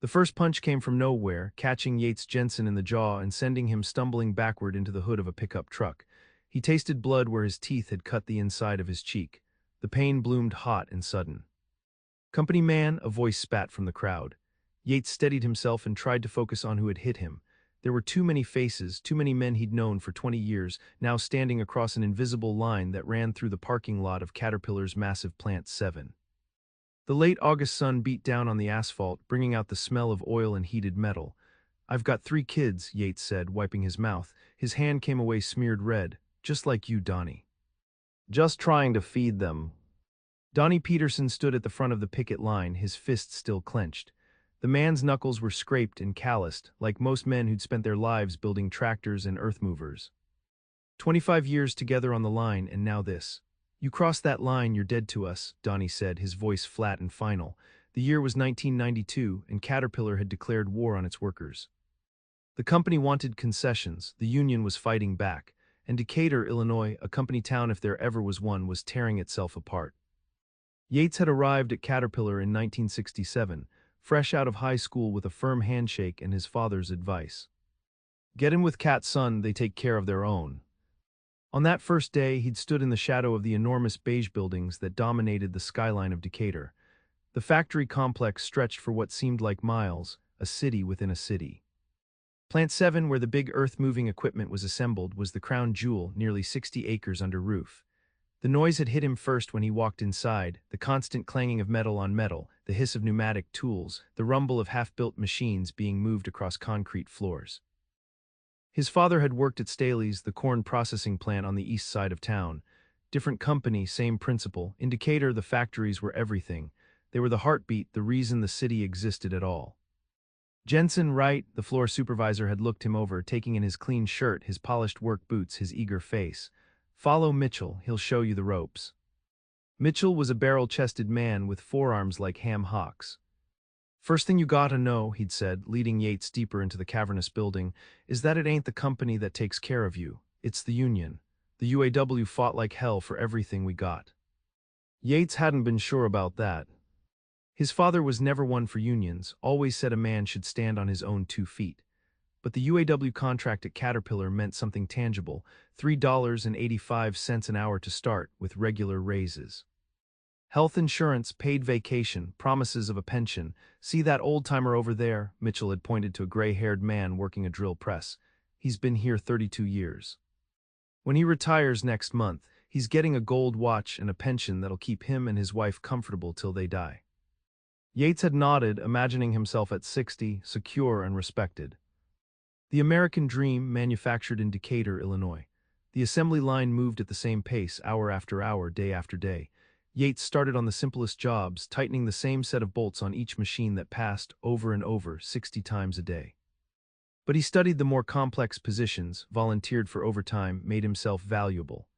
The first punch came from nowhere, catching Yates Jensen in the jaw and sending him stumbling backward into the hood of a pickup truck. He tasted blood where his teeth had cut the inside of his cheek. The pain bloomed hot and sudden. "Company man," a voice spat from the crowd. Yates steadied himself and tried to focus on who had hit him. There were too many faces, too many men he'd known for 20 years, now standing across an invisible line that ran through the parking lot of Caterpillar's massive Plant 7. The late August sun beat down on the asphalt, bringing out the smell of oil and heated metal. "I've got 3 kids," Yates said, wiping his mouth. His hand came away smeared red. "Just like you, Donny." "Just trying to feed them." Donny Peterson stood at the front of the picket line, his fists still clenched. The man's knuckles were scraped and calloused, like most men who'd spent their lives building tractors and earth movers. 25 years together on the line, and now this. "You cross that line, you're dead to us," Donny said, his voice flat and final. The year was 1992, and Caterpillar had declared war on its workers. The company wanted concessions, the union was fighting back, and Decatur, Illinois, a company town if there ever was one, was tearing itself apart. Yates had arrived at Caterpillar in 1967, fresh out of high school with a firm handshake and his father's advice. "Get in with Cat's son, they take care of their own." On that first day, he'd stood in the shadow of the enormous beige buildings that dominated the skyline of Decatur. The factory complex stretched for what seemed like miles, a city within a city. Plant 7, where the big earth-moving equipment was assembled, was the crown jewel, nearly 60 acres under roof. The noise had hit him first when he walked inside, the constant clanging of metal on metal, the hiss of pneumatic tools, the rumble of half-built machines being moved across concrete floors. His father had worked at Staley's, the corn processing plant on the east side of town. Different company, same principle. In Decatur, the factories were everything. They were the heartbeat, the reason the city existed at all. Jensen, right, the floor supervisor had looked him over, taking in his clean shirt, his polished work boots, his eager face. "Follow Mitchell, he'll show you the ropes." Mitchell was a barrel-chested man with forearms like ham hocks. "First thing you gotta know," he'd said, leading Yates deeper into the cavernous building, "is that it ain't the company that takes care of you. It's the union. The UAW fought like hell for everything we got." Yates hadn't been sure about that. His father was never one for unions, always said a man should stand on his own 2 feet. But the UAW contract at Caterpillar meant something tangible, $3.85 an hour to start, with regular raises. Health insurance, paid vacation, promises of a pension. "See that old-timer over there?" Mitchell had pointed to a gray-haired man working a drill press. "He's been here 32 years. When he retires next month, he's getting a gold watch and a pension that'll keep him and his wife comfortable till they die." Yates had nodded, imagining himself at 60, secure and respected. The American dream, manufactured in Decatur, Illinois. The assembly line moved at the same pace, hour after hour, day after day. Yates started on the simplest jobs, tightening the same set of bolts on each machine that passed over and over 60 times a day. But he studied the more complex positions, volunteered for overtime, made himself valuable.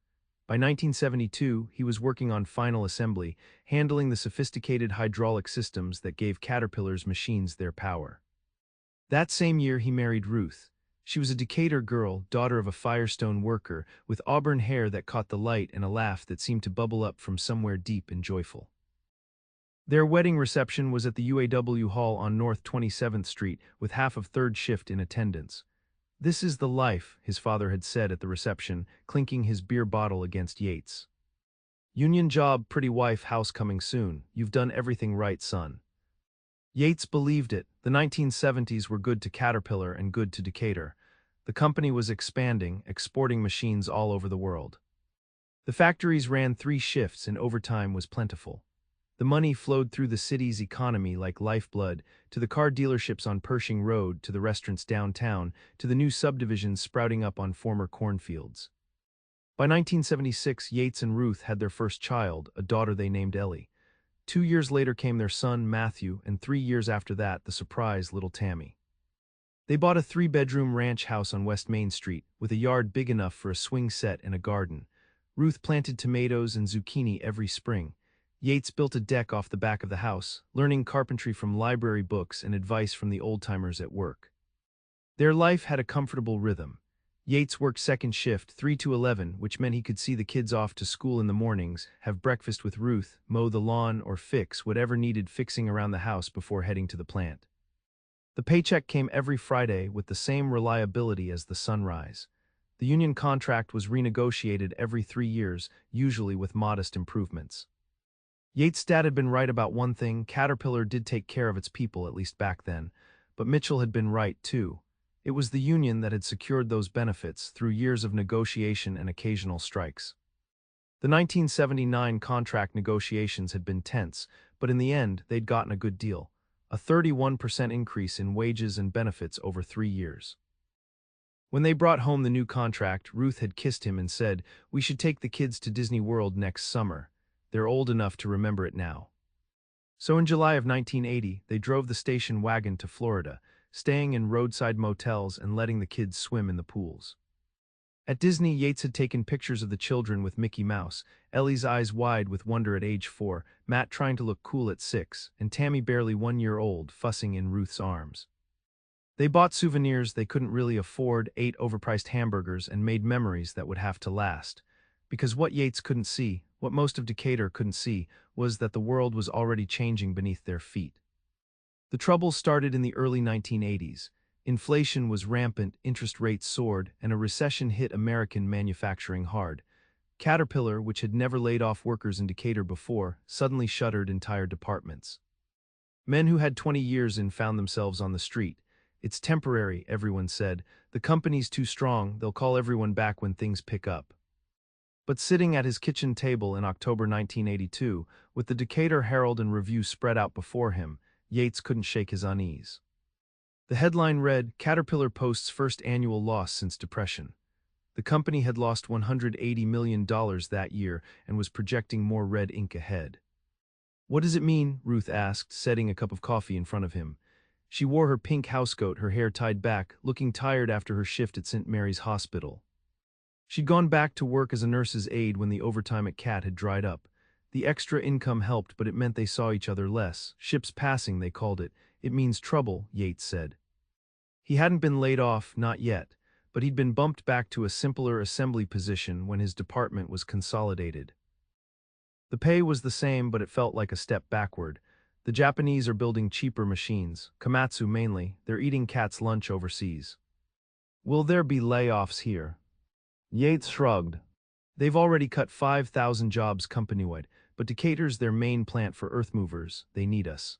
By 1972, he was working on final assembly, handling the sophisticated hydraulic systems that gave Caterpillar's machines their power. That same year, he married Ruth. She was a Decatur girl, daughter of a Firestone worker, with auburn hair that caught the light and a laugh that seemed to bubble up from somewhere deep and joyful. Their wedding reception was at the UAW Hall on North 27th Street, with half of third shift in attendance. "This is the life," his father had said at the reception, clinking his beer bottle against Yates. "Union job, pretty wife, house coming soon. You've done everything right, son." Yates believed it. The 1970s were good to Caterpillar and good to Decatur. The company was expanding, exporting machines all over the world. The factories ran 3 shifts and overtime was plentiful. The money flowed through the city's economy like lifeblood, to the car dealerships on Pershing Road, to the restaurants downtown, to the new subdivisions sprouting up on former cornfields. By 1976, Yates and Ruth had their first child, a daughter they named Ellie. 2 years later came their son, Matthew, and 3 years after that, the surprise little Tammy. They bought a 3-bedroom ranch house on West Main Street, with a yard big enough for a swing set and a garden. Ruth planted tomatoes and zucchini every spring. Yates built a deck off the back of the house, learning carpentry from library books and advice from the old-timers at work. Their life had a comfortable rhythm. Yates worked second shift, 3 to 11, which meant he could see the kids off to school in the mornings, have breakfast with Ruth, mow the lawn, or fix whatever needed fixing around the house before heading to the plant. The paycheck came every Friday with the same reliability as the sunrise. The union contract was renegotiated every 3 years, usually with modest improvements. Yates' dad had been right about one thing: Caterpillar did take care of its people, at least back then. But Mitchell had been right, too. It was the union that had secured those benefits through years of negotiation and occasional strikes. The 1979 contract negotiations had been tense, but in the end, they'd gotten a good deal: a 31% increase in wages and benefits over 3 years. When they brought home the new contract, Ruth had kissed him and said, "We should take the kids to Disney World next summer. They're old enough to remember it now." So in July of 1980, they drove the station wagon to Florida, staying in roadside motels and letting the kids swim in the pools. At Disney, Yates had taken pictures of the children with Mickey Mouse, Ellie's eyes wide with wonder at age 4, Matt trying to look cool at 6, and Tammy barely 1 year old fussing in Ruth's arms. They bought souvenirs they couldn't really afford, ate overpriced hamburgers, and made memories that would have to last. Because what Yates couldn't see, what most of Decatur couldn't see, was that the world was already changing beneath their feet. The trouble started in the early 1980s. Inflation was rampant, interest rates soared, and a recession hit American manufacturing hard. Caterpillar, which had never laid off workers in Decatur before, suddenly shuttered entire departments. Men who had 20 years in found themselves on the street. "It's temporary," everyone said. "The company's too strong, they'll call everyone back when things pick up." But sitting at his kitchen table in October 1982, with the Decatur Herald and Review spread out before him, Yates couldn't shake his unease. The headline read, "Caterpillar posts first annual loss since Depression." The company had lost $180 million that year and was projecting more red ink ahead. "What does it mean?" Ruth asked, setting a cup of coffee in front of him. She wore her pink housecoat, her hair tied back, looking tired after her shift at St. Mary's Hospital. She'd gone back to work as a nurse's aide when the overtime at CAT had dried up. The extra income helped, but it meant they saw each other less. "Ships passing," they called it. "It means trouble," Yates said. He hadn't been laid off, not yet, but he'd been bumped back to a simpler assembly position when his department was consolidated. The pay was the same, but it felt like a step backward. The Japanese are building cheaper machines, Komatsu mainly. They're eating CAT's lunch overseas. Will there be layoffs here? Yates shrugged. They've already cut 5,000 jobs company-wide, but Decatur's their main plant for earth movers. They need us.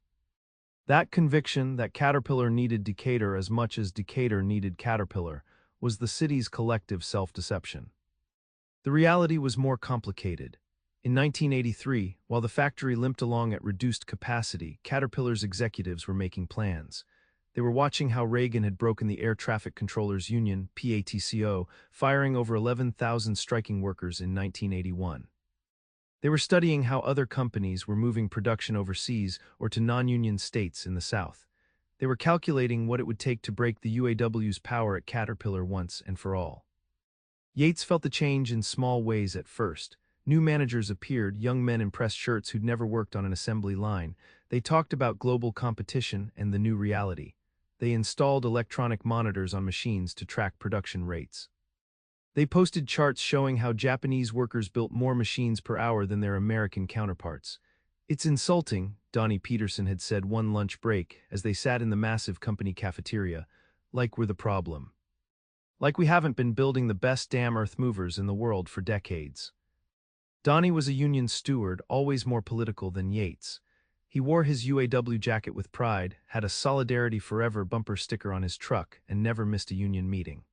That conviction that Caterpillar needed Decatur as much as Decatur needed Caterpillar was the city's collective self-deception. The reality was more complicated. In 1983, while the factory limped along at reduced capacity, Caterpillar's executives were making plans. They were watching how Reagan had broken the Air Traffic Controllers Union, PATCO, firing over 11,000 striking workers in 1981. They were studying how other companies were moving production overseas or to non-union states in the South. They were calculating what it would take to break the UAW's power at Caterpillar once and for all. Yates felt the change in small ways at first. New managers appeared, young men in pressed shirts who'd never worked on an assembly line. They talked about global competition and the new reality. They installed electronic monitors on machines to track production rates. They posted charts showing how Japanese workers built more machines per hour than their American counterparts. "It's insulting," Donny Peterson had said one lunch break as they sat in the massive company cafeteria, "like we're the problem. Like we haven't been building the best damn earth movers in the world for decades." Donny was a union steward, always more political than Yates. He wore his UAW jacket with pride, had a Solidarity Forever bumper sticker on his truck, and never missed a union meeting.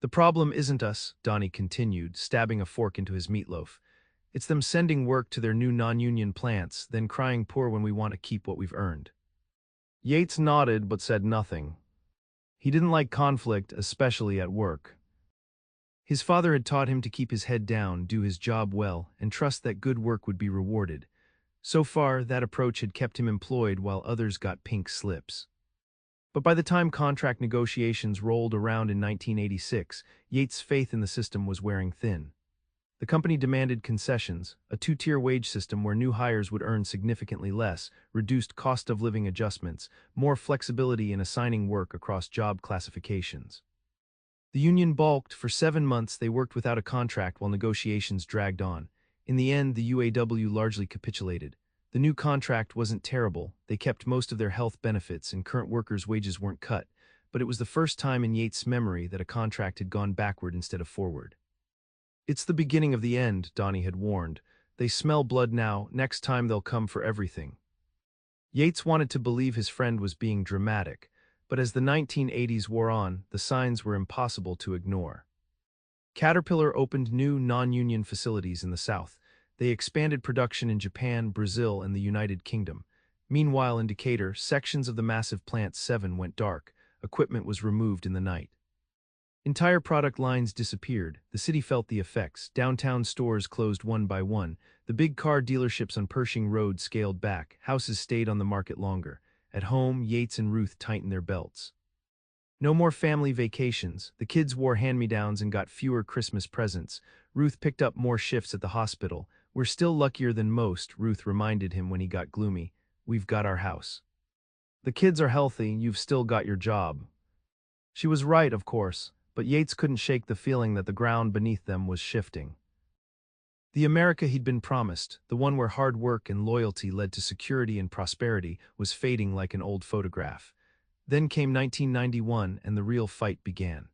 "The problem isn't us," Donny continued, stabbing a fork into his meatloaf. "It's them sending work to their new non-union plants, then crying poor when we want to keep what we've earned." Yates nodded but said nothing. He didn't like conflict, especially at work. His father had taught him to keep his head down, do his job well, and trust that good work would be rewarded. So far, that approach had kept him employed while others got pink slips. But by the time contract negotiations rolled around in 1986, Yates' faith in the system was wearing thin. The company demanded concessions, a two-tier wage system where new hires would earn significantly less, reduced cost of living adjustments, more flexibility in assigning work across job classifications. The union balked. For 7 months they worked without a contract while negotiations dragged on. In the end, the UAW largely capitulated. The new contract wasn't terrible, they kept most of their health benefits and current workers' wages weren't cut, but it was the first time in Yates' memory that a contract had gone backward instead of forward. It's the beginning of the end, Donny had warned. They smell blood now, next time they'll come for everything. Yates wanted to believe his friend was being dramatic, but as the 1980s wore on, the signs were impossible to ignore. Caterpillar opened new non-union facilities in the South. They expanded production in Japan, Brazil, and the United Kingdom. Meanwhile, in Decatur, sections of the massive Plant 7 went dark. Equipment was removed in the night. Entire product lines disappeared. The city felt the effects. Downtown stores closed one by one. The big car dealerships on Pershing Road scaled back. Houses stayed on the market longer. At home, Yates and Ruth tightened their belts. No more family vacations. The kids wore hand-me-downs and got fewer Christmas presents. Ruth picked up more shifts at the hospital. We're still luckier than most, Ruth reminded him when he got gloomy. We've got our house. The kids are healthy, you've still got your job. She was right, of course, but Yates couldn't shake the feeling that the ground beneath them was shifting. The America he'd been promised, the one where hard work and loyalty led to security and prosperity, was fading like an old photograph. Then came 1991 and the real fight began.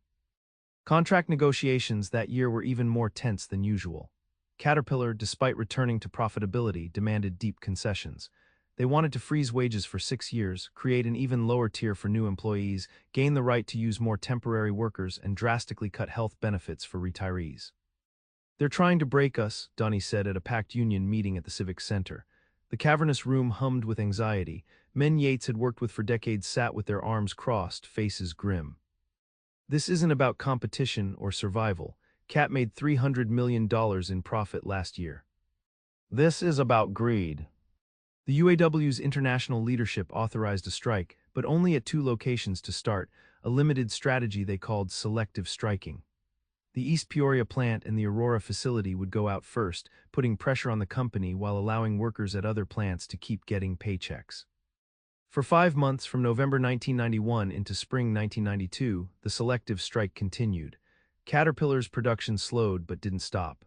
Contract negotiations that year were even more tense than usual. Caterpillar, despite returning to profitability, demanded deep concessions. They wanted to freeze wages for 6 years, create an even lower tier for new employees, gain the right to use more temporary workers, and drastically cut health benefits for retirees. They're trying to break us, Donny said at a packed union meeting at the Civic Center. The cavernous room hummed with anxiety. Men Yates had worked with for decades sat with their arms crossed, faces grim. This isn't about competition or survival. Cat made $300 million in profit last year. This is about greed. The UAW's international leadership authorized a strike, but only at 2 locations to start, a limited strategy they called selective striking. The East Peoria plant and the Aurora facility would go out first, putting pressure on the company while allowing workers at other plants to keep getting paychecks. For 5 months, from November 1991 into spring 1992, the selective strike continued. Caterpillar's production slowed but didn't stop.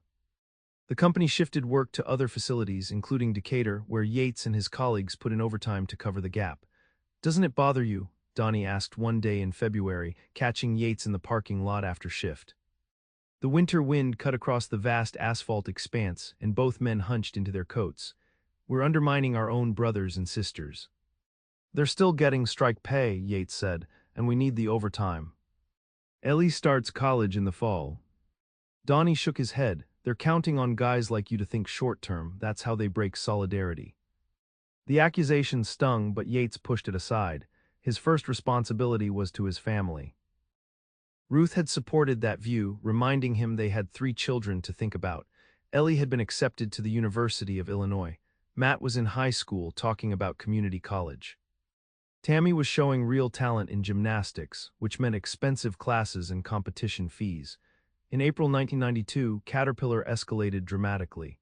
The company shifted work to other facilities, including Decatur, where Yates and his colleagues put in overtime to cover the gap. "Doesn't it bother you?" Donny asked one day in February, catching Yates in the parking lot after shift. The winter wind cut across the vast asphalt expanse, and both men hunched into their coats. "We're undermining our own brothers and sisters." "They're still getting strike pay," Yates said, "and we need the overtime." "Ellie starts college in the fall." Donny shook his head. "They're counting on guys like you to think short-term. That's how they break solidarity." The accusation stung, but Yates pushed it aside. His first responsibility was to his family. Ruth had supported that view, reminding him they had 3 children to think about. Ellie had been accepted to the University of Illinois. Matt was in high school, talking about community college. Tammy was showing real talent in gymnastics, which meant expensive classes and competition fees. In April 1992, Caterpillar escalated dramatically.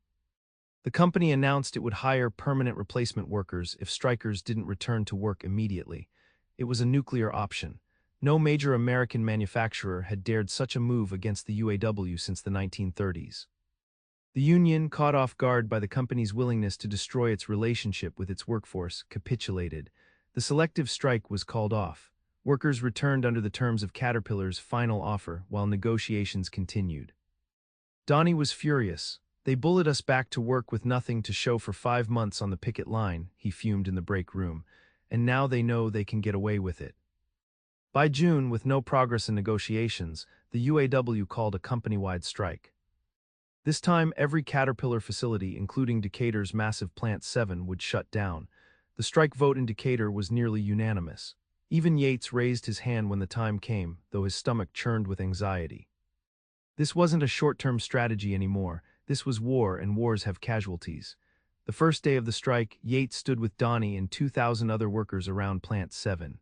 The company announced it would hire permanent replacement workers if strikers didn't return to work immediately. It was a nuclear option. No major American manufacturer had dared such a move against the UAW since the 1930s. The union, caught off guard by the company's willingness to destroy its relationship with its workforce, capitulated. The selective strike was called off. Workers returned under the terms of Caterpillar's final offer while negotiations continued. Donny was furious. "They bullied us back to work with nothing to show for 5 months on the picket line," he fumed in the break room, "and now they know they can get away with it." By June, with no progress in negotiations, the UAW called a company-wide strike. This time, every Caterpillar facility, including Decatur's massive Plant 7, would shut down. The strike vote in Decatur was nearly unanimous. Even Yates raised his hand when the time came, though his stomach churned with anxiety. This wasn't a short-term strategy anymore. This was war, and wars have casualties. The first day of the strike, Yates stood with Donny and 2,000 other workers around Plant 7.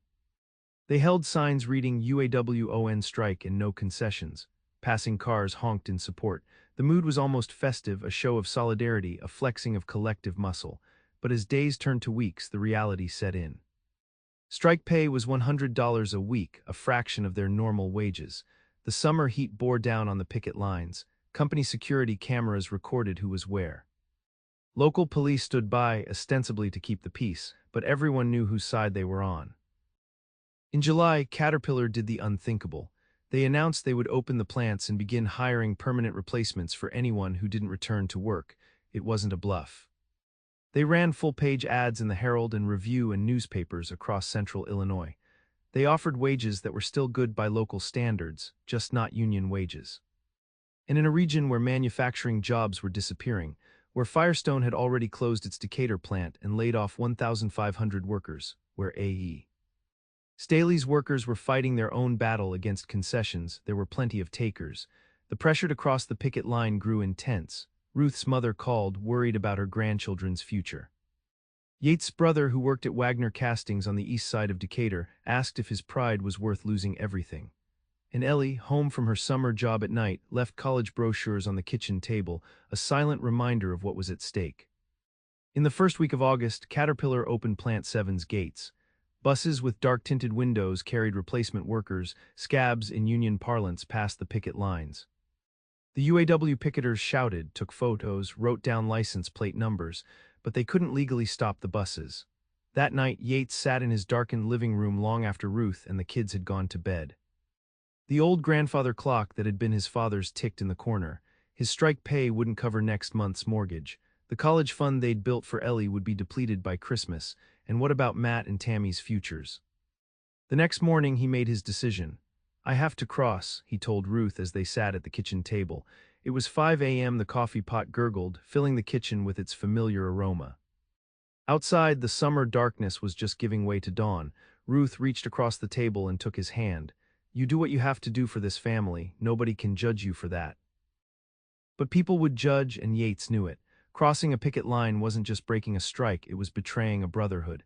They held signs reading UAW strike and no concessions. Passing cars honked in support. The mood was almost festive, a show of solidarity, a flexing of collective muscle. But as days turned to weeks, the reality set in. Strike pay was $100 a week, a fraction of their normal wages. The summer heat bore down on the picket lines. Company security cameras recorded who was where. Local police stood by, ostensibly to keep the peace, but everyone knew whose side they were on. In July, Caterpillar did the unthinkable. They announced they would open the plants and begin hiring permanent replacements for anyone who didn't return to work. It wasn't a bluff. They ran full-page ads in the Herald and Review and newspapers across central Illinois. They offered wages that were still good by local standards, just not union wages. And in a region where manufacturing jobs were disappearing, where Firestone had already closed its Decatur plant and laid off 1,500 workers, where A.E. Staley's workers were fighting their own battle against concessions, there were plenty of takers. The pressure to cross the picket line grew intense. Ruth's mother called, worried about her grandchildren's future. Yates' brother, who worked at Wagner Castings on the east side of Decatur, asked if his pride was worth losing everything. And Ellie, home from her summer job at night, left college brochures on the kitchen table, a silent reminder of what was at stake. In the first week of August, Caterpillar opened Plant 7's gates. Buses with dark-tinted windows carried replacement workers, scabs in union parlance past the picket lines. The UAW picketers shouted, took photos, wrote down license plate numbers, but they couldn't legally stop the buses. That night, Yates sat in his darkened living room long after Ruth and the kids had gone to bed. The old grandfather clock that had been his father's ticked in the corner. His strike pay wouldn't cover next month's mortgage. The college fund they'd built for Ellie would be depleted by Christmas, and what about Matt and Tammy's futures? The next morning he made his decision. "I have to cross," he told Ruth as they sat at the kitchen table. It was 5 a.m. The coffee pot gurgled, filling the kitchen with its familiar aroma. Outside, the summer darkness was just giving way to dawn. Ruth reached across the table and took his hand. "You do what you have to do for this family. Nobody can judge you for that." But people would judge, and Yates knew it. Crossing a picket line wasn't just breaking a strike, it was betraying a brotherhood.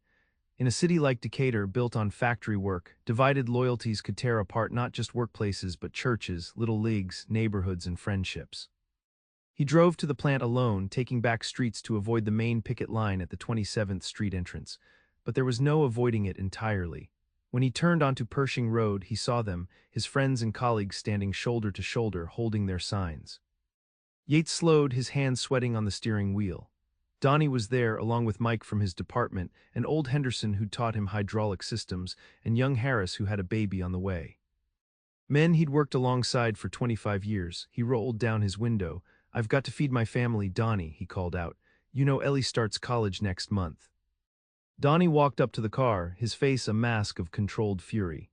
In a city like Decatur, built on factory work, divided loyalties could tear apart not just workplaces but churches, little leagues, neighborhoods, and friendships. He drove to the plant alone, taking back streets to avoid the main picket line at the 27th Street entrance. But there was no avoiding it entirely. When he turned onto Pershing Road, he saw them, his friends and colleagues standing shoulder to shoulder, holding their signs. Yates slowed, his hands sweating on the steering wheel. Donny was there, along with Mike from his department, and old Henderson who'd taught him hydraulic systems, and young Harris who had a baby on the way. Men he'd worked alongside for 25 years. He rolled down his window. "I've got to feed my family, Donny," he called out. "You know Ellie starts college next month." Donny walked up to the car, his face a mask of controlled fury.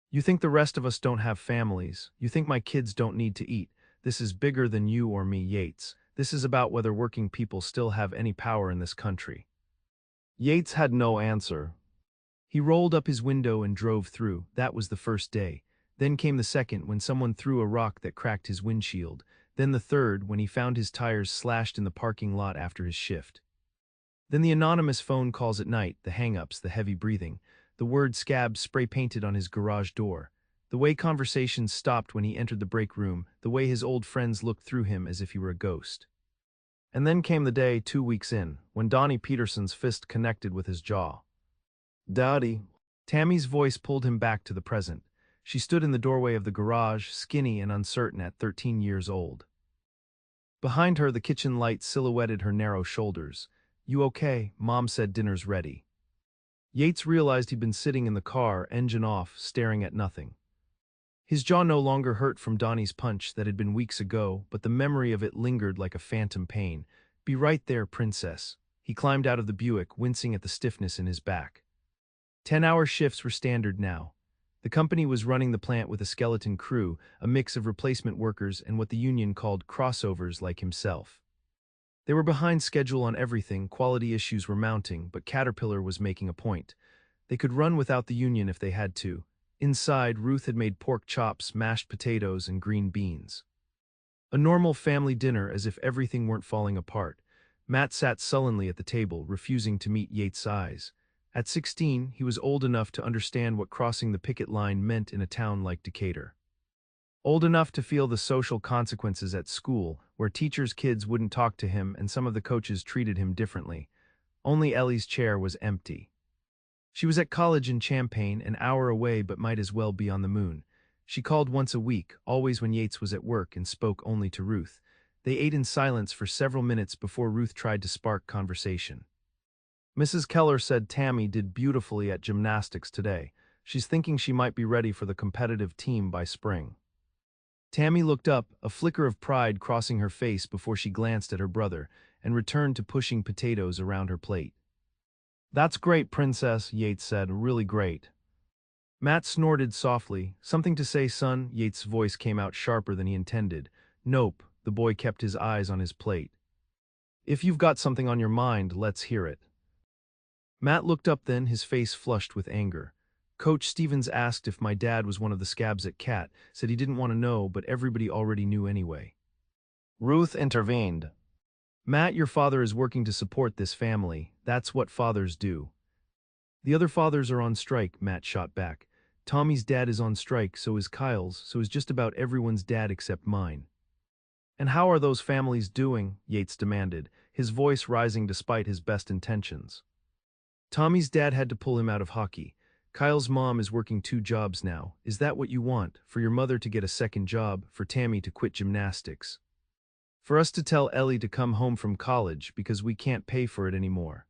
"You think the rest of us don't have families. You think my kids don't need to eat. This is bigger than you or me, Yates. This is about whether working people still have any power in this country." Yates had no answer. He rolled up his window and drove through. That was the first day. Then came the second, when someone threw a rock that cracked his windshield. Then the third, when he found his tires slashed in the parking lot after his shift. Then the anonymous phone calls at night, the hang-ups, the heavy breathing, the word scab spray-painted on his garage door. The way conversations stopped when he entered the break room, the way his old friends looked through him as if he were a ghost. And then came the day, 2 weeks in, when Donny Peterson's fist connected with his jaw. "Daddy." Tammy's voice pulled him back to the present. She stood in the doorway of the garage, skinny and uncertain at 13 years old. Behind her, the kitchen light silhouetted her narrow shoulders. "You okay?" Mom said, "Dinner's ready." Yates realized he'd been sitting in the car, engine off, staring at nothing. His jaw no longer hurt from Donny's punch that had been weeks ago, but the memory of it lingered like a phantom pain. "Be right there, princess." He climbed out of the Buick, wincing at the stiffness in his back. 10-hour shifts were standard now. The company was running the plant with a skeleton crew, a mix of replacement workers and what the union called crossovers like himself. They were behind schedule on everything, quality issues were mounting, but Caterpillar was making a point. They could run without the union if they had to. Inside, Ruth had made pork chops, mashed potatoes, and green beans. A normal family dinner, as if everything weren't falling apart. Matt sat sullenly at the table, refusing to meet Yates' eyes. At 16, he was old enough to understand what crossing the picket line meant in a town like Decatur. Old enough to feel the social consequences at school, where teachers' kids wouldn't talk to him and some of the coaches treated him differently. Only Ellie's chair was empty. She was at college in Champaign, an hour away but might as well be on the moon. She called once a week, always when Yates was at work, and spoke only to Ruth. They ate in silence for several minutes before Ruth tried to spark conversation. Mrs. Keller said Tammy did beautifully at gymnastics today. She's thinking she might be ready for the competitive team by spring. Tammy looked up, a flicker of pride crossing her face before she glanced at her brother, and returned to pushing potatoes around her plate. "That's great, Princess," Yates said, "really great." Matt snorted softly. "Something to say, son?" Yates' voice came out sharper than he intended. "Nope," the boy kept his eyes on his plate. "If you've got something on your mind, let's hear it." Matt looked up then, his face flushed with anger. "Coach Stevens asked if my dad was one of the scabs at Cat, said he didn't want to know, but everybody already knew anyway." Ruth intervened. "Matt, your father is working to support this family. That's what fathers do." "The other fathers are on strike," Matt shot back. "Tommy's dad is on strike, so is Kyle's, so is just about everyone's dad except mine." "And how are those families doing?" Yates demanded, his voice rising despite his best intentions. "Tommy's dad had to pull him out of hockey. Kyle's mom is working 2 jobs now. Is that what you want? For your mother to get a second job, for Tammy to quit gymnastics? For us to tell Ellie to come home from college because we can't pay for it anymore?"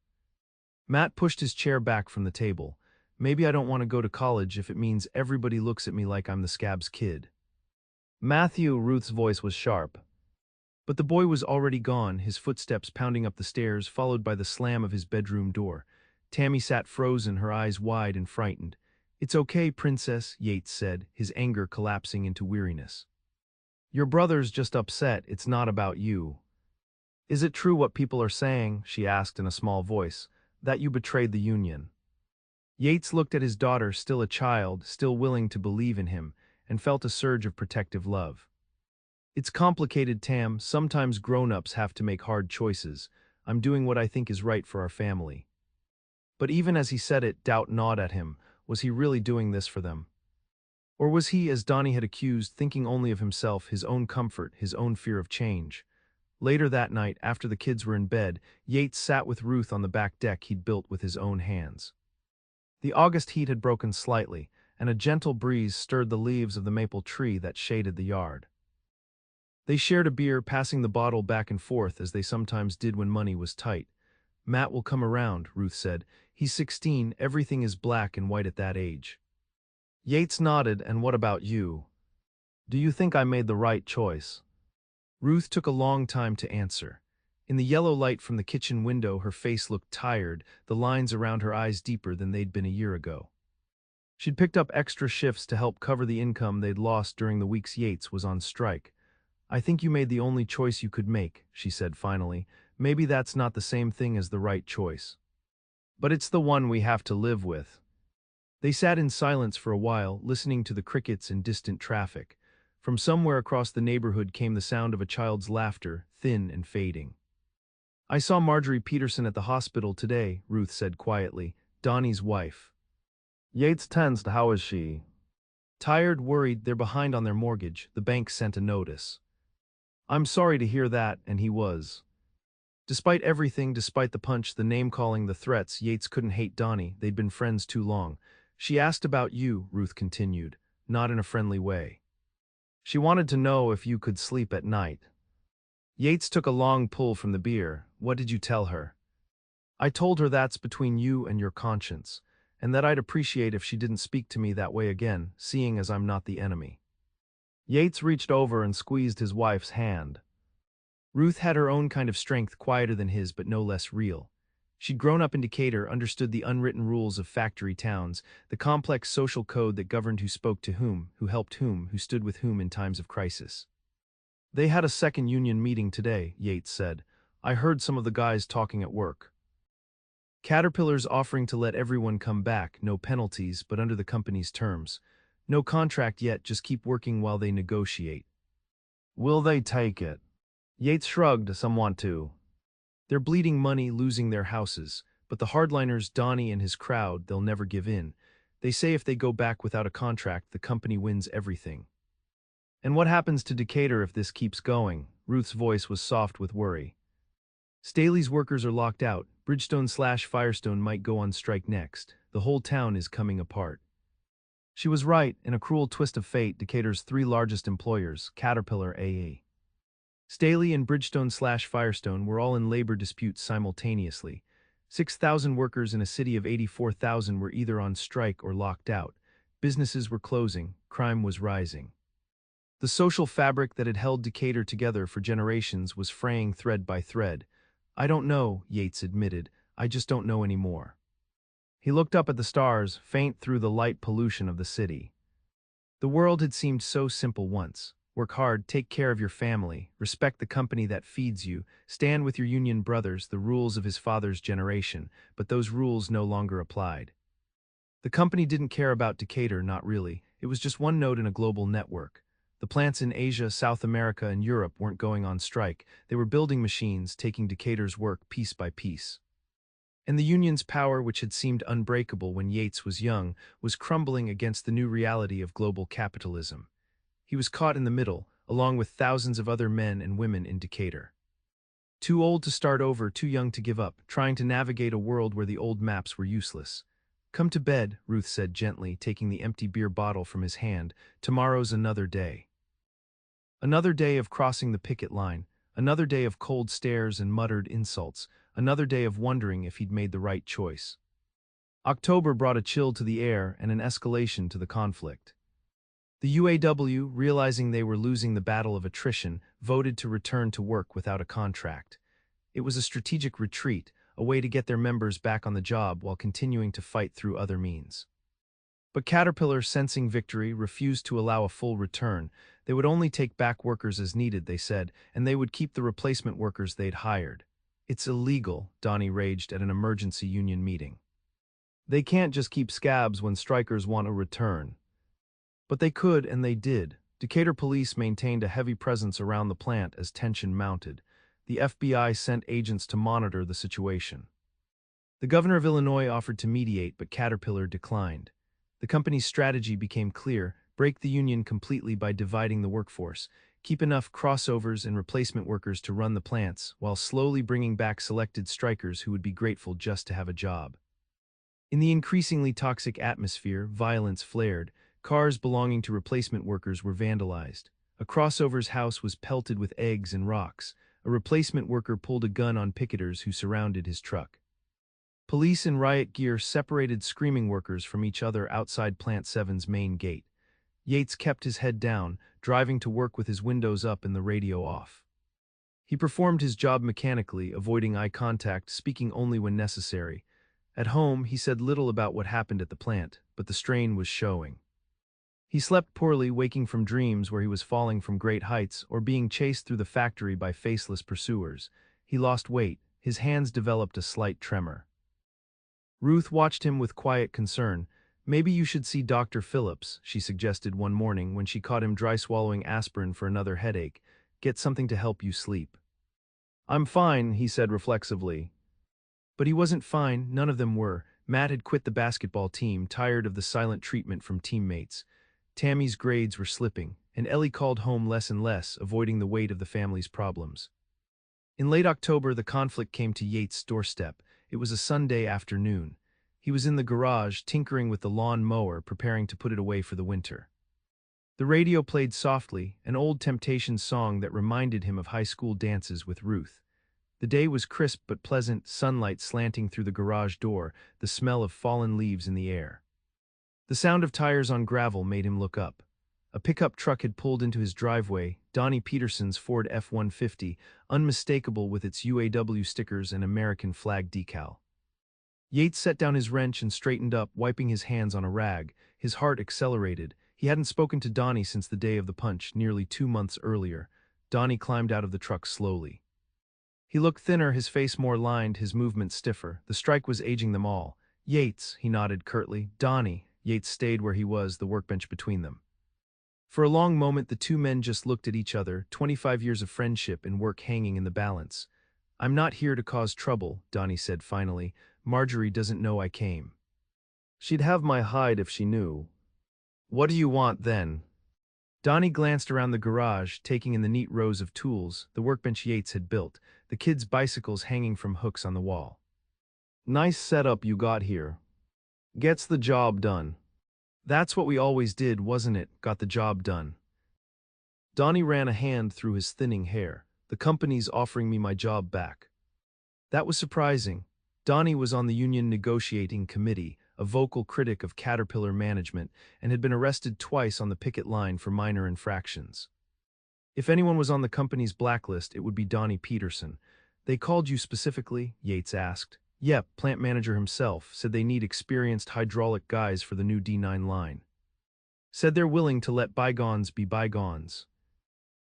Matt pushed his chair back from the table. "Maybe I don't want to go to college if it means everybody looks at me like I'm the scab's kid." "Matthew," Ruth's voice was sharp. But the boy was already gone, his footsteps pounding up the stairs, followed by the slam of his bedroom door. Tammy sat frozen, her eyes wide and frightened. "It's okay, Princess," Yates said, his anger collapsing into weariness. "Your brother's just upset, it's not about you." "Is it true what people are saying?" she asked in a small voice, "that you betrayed the Union?" Yates looked at his daughter, still a child, still willing to believe in him, and felt a surge of protective love. "It's complicated, Tam. Sometimes grown-ups have to make hard choices. I'm doing what I think is right for our family." But even as he said it, doubt gnawed at him. Was he really doing this for them? Or was he, as Donny had accused, thinking only of himself, his own comfort, his own fear of change? Later that night, after the kids were in bed, Yates sat with Ruth on the back deck he'd built with his own hands. The August heat had broken slightly, and a gentle breeze stirred the leaves of the maple tree that shaded the yard. They shared a beer, passing the bottle back and forth as they sometimes did when money was tight. "Matt will come around," Ruth said. "He's 16, everything is black and white at that age." Yates nodded. "And what about you? Do you think I made the right choice?" Ruth took a long time to answer. In the yellow light from the kitchen window, her face looked tired, the lines around her eyes deeper than they'd been a year ago. She'd picked up extra shifts to help cover the income they'd lost during the weeks Yates was on strike. "I think you made the only choice you could make," she said finally. "Maybe that's not the same thing as the right choice. But it's the one we have to live with." They sat in silence for a while, listening to the crickets and distant traffic. From somewhere across the neighborhood came the sound of a child's laughter, thin and fading. "I saw Marjorie Peterson at the hospital today," Ruth said quietly, "Donnie's wife." Yates tensed. "How is she?" "Tired, worried, they're behind on their mortgage. The bank sent a notice." "I'm sorry to hear that," and he was. Despite everything, despite the punch, the name-calling, the threats, Yates couldn't hate Donny. They'd been friends too long. "She asked about you," Ruth continued, not in a friendly way. "She wanted to know if you could sleep at night." Yates took a long pull from the beer. "What did you tell her?" "I told her that's between you and your conscience, and that I'd appreciate if she didn't speak to me that way again, seeing as I'm not the enemy." Yates reached over and squeezed his wife's hand. Ruth had her own kind of strength, quieter than his but no less real. She'd grown up in Decatur, understood the unwritten rules of factory towns, the complex social code that governed who spoke to whom, who helped whom, who stood with whom in times of crisis. "They had a second union meeting today," Yates said. "I heard some of the guys talking at work. Caterpillar's offering to let everyone come back, no penalties, but under the company's terms. No contract yet, just keep working while they negotiate." "Will they take it?" Yates shrugged. "Some want to. They're bleeding money, losing their houses, but the hardliners, Donny and his crowd, they'll never give in. They say if they go back without a contract, the company wins everything." "And what happens to Decatur if this keeps going?" Ruth's voice was soft with worry. "Staley's workers are locked out. Bridgestone/Firestone might go on strike next. The whole town is coming apart." She was right. In a cruel twist of fate, Decatur's 3 largest employers, Caterpillar A.E. Staley and Bridgestone/Firestone were all in labor disputes simultaneously. 6,000 workers in a city of 84,000 were either on strike or locked out. Businesses were closing, crime was rising. The social fabric that had held Decatur together for generations was fraying thread by thread. "I don't know," Yates admitted. "I just don't know anymore." He looked up at the stars, faint through the light pollution of the city. The world had seemed so simple once. Work hard, take care of your family, respect the company that feeds you, stand with your union brothers, the rules of his father's generation, but those rules no longer applied. The company didn't care about Decatur, not really. It was just one node in a global network. The plants in Asia, South America, and Europe weren't going on strike. They were building machines, taking Decatur's work piece by piece. And the union's power, which had seemed unbreakable when Yates was young, was crumbling against the new reality of global capitalism. He was caught in the middle, along with thousands of other men and women in Decatur. Too old to start over, too young to give up, trying to navigate a world where the old maps were useless. "Come to bed," Ruth said gently, taking the empty beer bottle from his hand. "Tomorrow's another day." Another day of crossing the picket line, another day of cold stares and muttered insults, another day of wondering if he'd made the right choice. October brought a chill to the air and an escalation to the conflict. The UAW, realizing they were losing the battle of attrition, voted to return to work without a contract. It was a strategic retreat, a way to get their members back on the job while continuing to fight through other means. But Caterpillar, sensing victory, refused to allow a full return. They would only take back workers as needed, they said, and they would keep the replacement workers they'd hired. "It's illegal," Donny raged at an emergency union meeting. "They can't just keep scabs when strikers want a return." But they could, and they did. Decatur police maintained a heavy presence around the plant as tension mounted. The FBI sent agents to monitor the situation. The governor of Illinois offered to mediate, but Caterpillar declined. The company's strategy became clear: break the union completely by dividing the workforce, keep enough crossovers and replacement workers to run the plants, while slowly bringing back selected strikers who would be grateful just to have a job. In the increasingly toxic atmosphere, violence flared. Cars belonging to replacement workers were vandalized. A crossover's house was pelted with eggs and rocks. A replacement worker pulled a gun on picketers who surrounded his truck. Police in riot gear separated screaming workers from each other outside Plant 7's main gate. Yates kept his head down, driving to work with his windows up and the radio off. He performed his job mechanically, avoiding eye contact, speaking only when necessary. At home, he said little about what happened at the plant, but the strain was showing. He slept poorly, waking from dreams where he was falling from great heights or being chased through the factory by faceless pursuers. He lost weight. His hands developed a slight tremor. Ruth watched him with quiet concern. "Maybe you should see Dr. Phillips," she suggested one morning when she caught him dry swallowing aspirin for another headache. "Get something to help you sleep." "I'm fine," he said reflexively. But he wasn't fine, none of them were. Matt had quit the basketball team, tired of the silent treatment from teammates. Tammy's grades were slipping, and Ellie called home less and less, avoiding the weight of the family's problems. In late October, the conflict came to Yates' doorstep. It was a Sunday afternoon. He was in the garage, tinkering with the lawn mower, preparing to put it away for the winter. The radio played softly, an old Temptations song that reminded him of high school dances with Ruth. The day was crisp but pleasant, sunlight slanting through the garage door, the smell of fallen leaves in the air. The sound of tires on gravel made him look up. A pickup truck had pulled into his driveway, Donny Peterson's Ford F-150, unmistakable with its UAW stickers and American flag decal. Yates set down his wrench and straightened up, wiping his hands on a rag. His heart accelerated. He hadn't spoken to Donny since the day of the punch, nearly 2 months earlier. Donny climbed out of the truck slowly. He looked thinner, his face more lined, his movements stiffer. The strike was aging them all. "Yates," he nodded curtly. "Donny." Yates stayed where he was, the workbench between them. For a long moment, the two men just looked at each other, 25 years of friendship and work hanging in the balance. "I'm not here to cause trouble," Donny said finally. "Marjorie doesn't know I came." "She'd have my hide if she knew." "What do you want, then?" Donny glanced around the garage, taking in the neat rows of tools, the workbench Yates had built, the kids' bicycles hanging from hooks on the wall. "Nice setup you got here. Gets the job done." "That's what we always did, wasn't it? Got the job done." Donny ran a hand through his thinning hair. The company's offering me my job back. That was surprising. Donny was on the union negotiating committee, a vocal critic of Caterpillar management, and had been arrested twice on the picket line for minor infractions. If anyone was on the company's blacklist, it would be Donny Peterson. They called you specifically? Yates asked. Yep, plant manager himself, said they need experienced hydraulic guys for the new D9 line. Said they're willing to let bygones be bygones.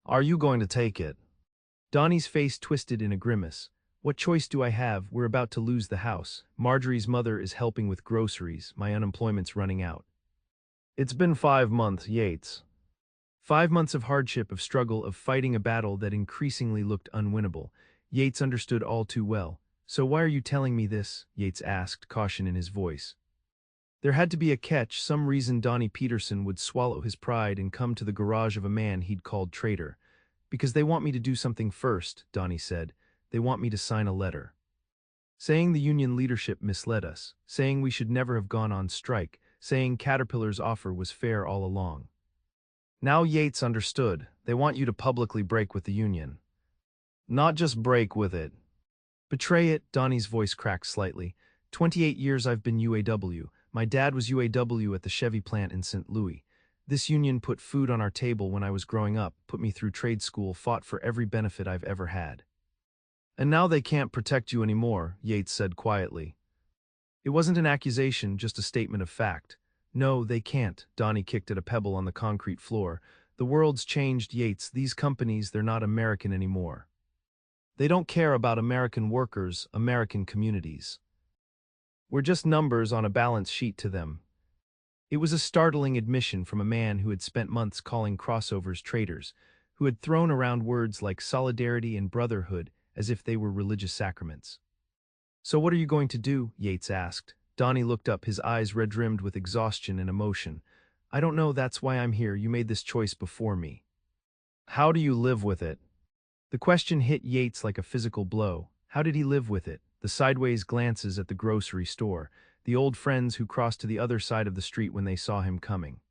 Are you going to take it? Donny's face twisted in a grimace. What choice do I have? We're about to lose the house. Marjorie's mother is helping with groceries. My unemployment's running out. It's been 5 months, Yates. 5 months of hardship, of struggle, of fighting a battle that increasingly looked unwinnable. Yates understood all too well. So why are you telling me this? Yates asked, caution in his voice. There had to be a catch, some reason Donny Peterson would swallow his pride and come to the garage of a man he'd called traitor. Because they want me to do something first, Donny said. They want me to sign a letter. Saying the union leadership misled us, saying we should never have gone on strike, saying Caterpillar's offer was fair all along. Now Yates understood. They want you to publicly break with the union. Not just break with it. Betray it, Donny's voice cracked slightly. 28 years I've been UAW. My dad was UAW at the Chevy plant in St. Louis. This union put food on our table when I was growing up, put me through trade school, fought for every benefit I've ever had. And now they can't protect you anymore, Yates said quietly. It wasn't an accusation, just a statement of fact. No, they can't, Donny kicked at a pebble on the concrete floor. The world's changed, Yates. These companies, they're not American anymore. They don't care about American workers, American communities. We're just numbers on a balance sheet to them. It was a startling admission from a man who had spent months calling crossovers traitors, who had thrown around words like solidarity and brotherhood as if they were religious sacraments. So what are you going to do? Yates asked. Donny looked up, his eyes red-rimmed with exhaustion and emotion. I don't know, that's why I'm here. You made this choice before me. How do you live with it? The question hit Yates like a physical blow. How did he live with it? The sideways glances at the grocery store, the old friends who crossed to the other side of the street when they saw him coming.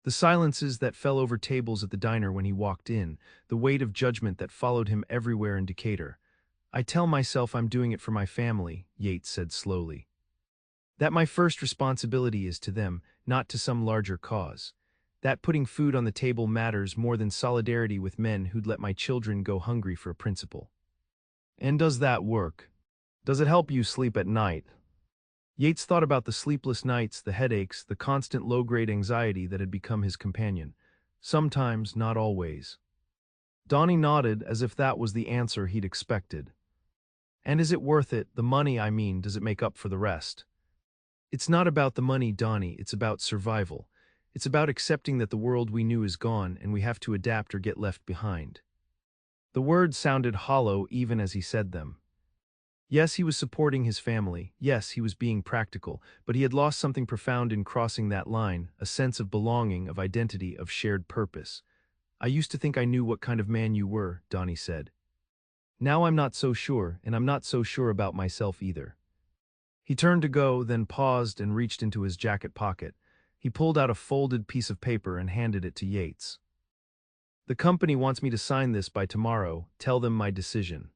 The silences that fell over tables at the diner when he walked in, the weight of judgment that followed him everywhere in Decatur. I tell myself I'm doing it for my family, Yates said slowly. That my first responsibility is to them, not to some larger cause. That putting food on the table matters more than solidarity with men who'd let my children go hungry for a principle. And does that work? Does it help you sleep at night? Yates thought about the sleepless nights, the headaches, the constant low-grade anxiety that had become his companion. Sometimes, not always. Donny nodded as if that was the answer he'd expected. And is it worth it? The money, I mean, does it make up for the rest? It's not about the money, Donny, it's about survival. It's about accepting that the world we knew is gone and we have to adapt or get left behind. The words sounded hollow even as he said them. Yes, he was supporting his family. Yes, he was being practical, but he had lost something profound in crossing that line, a sense of belonging, of identity, of shared purpose. I used to think I knew what kind of man you were, Donny said. Now I'm not so sure, and I'm not so sure about myself either. He turned to go, then paused and reached into his jacket pocket. He pulled out a folded piece of paper and handed it to Yates. The company wants me to sign this by tomorrow. Tell them my decision.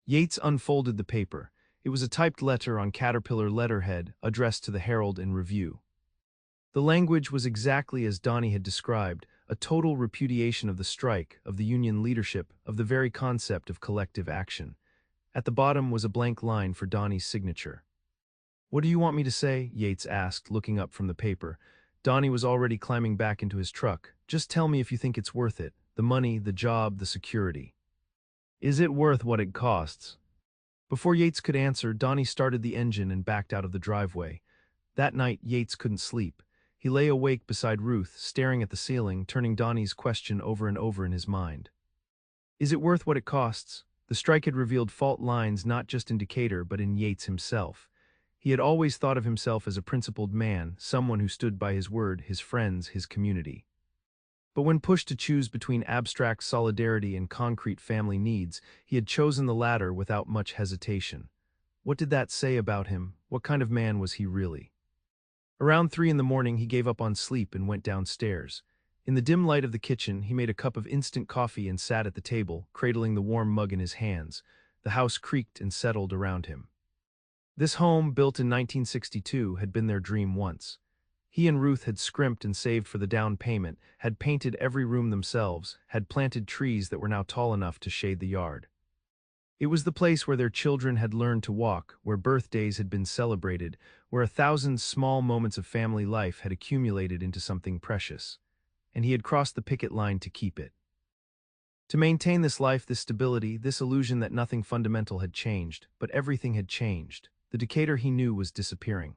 Yates unfolded the paper. It was a typed letter on Caterpillar letterhead, addressed to the Herald and Review. The language was exactly as Donny had described, a total repudiation of the strike, of the union leadership, of the very concept of collective action. At the bottom was a blank line for Donny's signature. What do you want me to say? Yates asked, looking up from the paper. Donny was already climbing back into his truck. Just tell me if you think it's worth it. The money, the job, the security. Is it worth what it costs? Before Yates could answer, Donny started the engine and backed out of the driveway. That night, Yates couldn't sleep. He lay awake beside Ruth, staring at the ceiling, turning Donny's question over and over in his mind. Is it worth what it costs? The strike had revealed fault lines not just in Decatur, but in Yates himself. He had always thought of himself as a principled man, someone who stood by his word, his friends, his community. But when pushed to choose between abstract solidarity and concrete family needs, he had chosen the latter without much hesitation. What did that say about him? What kind of man was he really? Around 3 in the morning, he gave up on sleep and went downstairs. In the dim light of the kitchen, he made a cup of instant coffee and sat at the table, cradling the warm mug in his hands. The house creaked and settled around him. This home, built in 1962, had been their dream once. He and Ruth had scrimped and saved for the down payment, had painted every room themselves, had planted trees that were now tall enough to shade the yard. It was the place where their children had learned to walk, where birthdays had been celebrated, where 1,000 small moments of family life had accumulated into something precious. And he had crossed the picket line to keep it. To maintain this life, this stability, this illusion that nothing fundamental had changed, but everything had changed. The Decatur he knew was disappearing.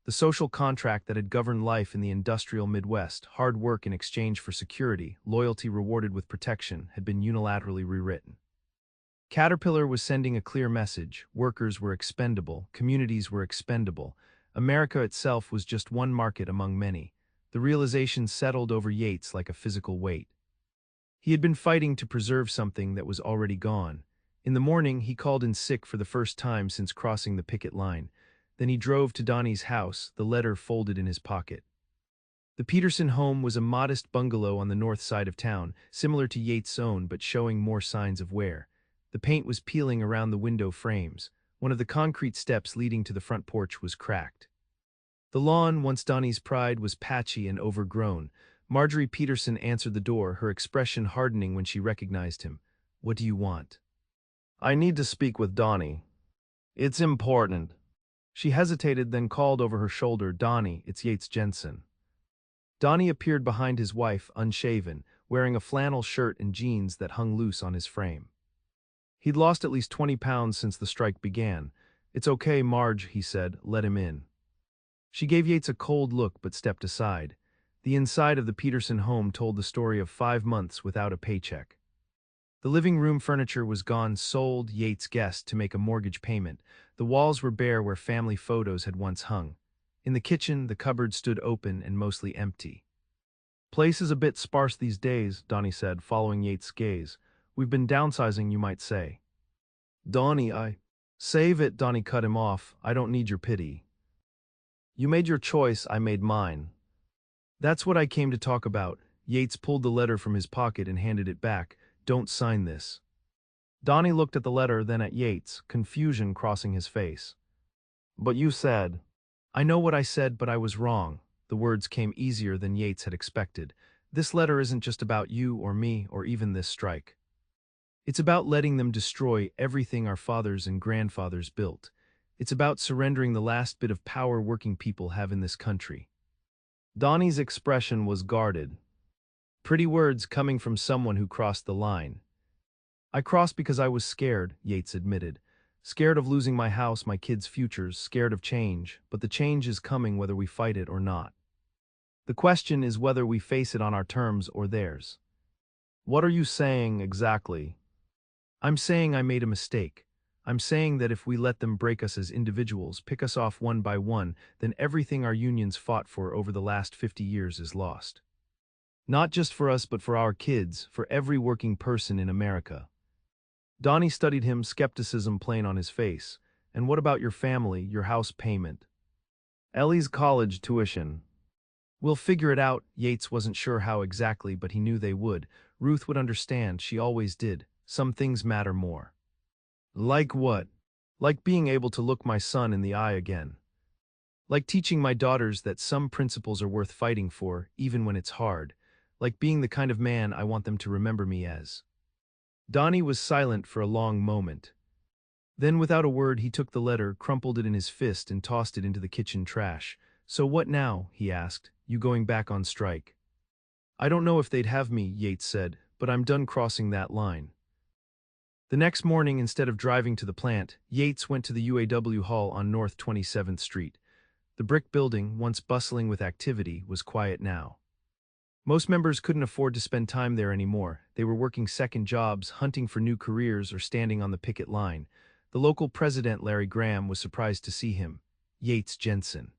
The social contract that had governed life in the industrial Midwest, hard work in exchange for security, loyalty rewarded with protection, had been unilaterally rewritten. Caterpillar was sending a clear message: workers were expendable, communities were expendable, America itself was just one market among many. The realization settled over Yates like a physical weight. He had been fighting to preserve something that was already gone. In the morning, he called in sick for the first time since crossing the picket line. Then he drove to Donny's house, the letter folded in his pocket. The Peterson home was a modest bungalow on the north side of town, similar to Yates' own but showing more signs of wear. The paint was peeling around the window frames. One of the concrete steps leading to the front porch was cracked. The lawn, once Donny's pride, was patchy and overgrown. Marjorie Peterson answered the door, her expression hardening when she recognized him. "What do you want?" "I need to speak with Donny. It's important." She hesitated, then called over her shoulder, "Donny, it's Yates Jensen." Donny appeared behind his wife, unshaven, wearing a flannel shirt and jeans that hung loose on his frame. He'd lost at least 20 pounds since the strike began. "It's okay, Marge," he said. "Let him in." She gave Yates a cold look but stepped aside. The inside of the Peterson home told the story of 5 months without a paycheck. The living room furniture was gone, sold, Yates guessed, to make a mortgage payment. The walls were bare where family photos had once hung. In the kitchen, the cupboard stood open and mostly empty. "Place is a bit sparse these days," Donny said, following Yates' gaze. "We've been downsizing, you might say." "Donny, Save it," Donny cut him off. "I don't need your pity. You made your choice, I made mine." "That's what I came to talk about." Yates pulled the letter from his pocket and handed it back. "Don't sign this." Donny looked at the letter, then at Yates, confusion crossing his face. "But you said—" "I know what I said, but I was wrong." The words came easier than Yates had expected. "This letter isn't just about you or me or even this strike. It's about letting them destroy everything our fathers and grandfathers built. It's about surrendering the last bit of power working people have in this country." Donny's expression was guarded. Pretty words coming from someone who crossed the line. "I crossed because I was scared," Yates admitted. "Scared of losing my house, my kids' futures, scared of change, but the change is coming whether we fight it or not. The question is whether we face it on our terms or theirs." "What are you saying, exactly?" "I'm saying I made a mistake. I'm saying that if we let them break us as individuals, pick us off one by one, then everything our unions fought for over the last 50 years is lost. Not just for us but for our kids, for every working person in America." Donny studied him, skepticism plain on his face. "And what about your family, your house payment?" "Ellie's college tuition." "We'll figure it out." Yates wasn't sure how exactly, but he knew they would. Ruth would understand, she always did. Some things matter more. "Like what?" "Like being able to look my son in the eye again. Like teaching my daughters that some principles are worth fighting for, even when it's hard. Like being the kind of man I want them to remember me as." Donny was silent for a long moment. Then, without a word, he took the letter, crumpled it in his fist, and tossed it into the kitchen trash. "So what now?" he asked. "You going back on strike?" "I don't know if they'd have me," Yates said, "but I'm done crossing that line." The next morning, instead of driving to the plant, Yates went to the UAW hall on North 27th Street. The brick building, once bustling with activity, was quiet now. Most members couldn't afford to spend time there anymore. They were working second jobs, hunting for new careers, or standing on the picket line. The local president, Larry Graham, was surprised to see him. Yates Jensen.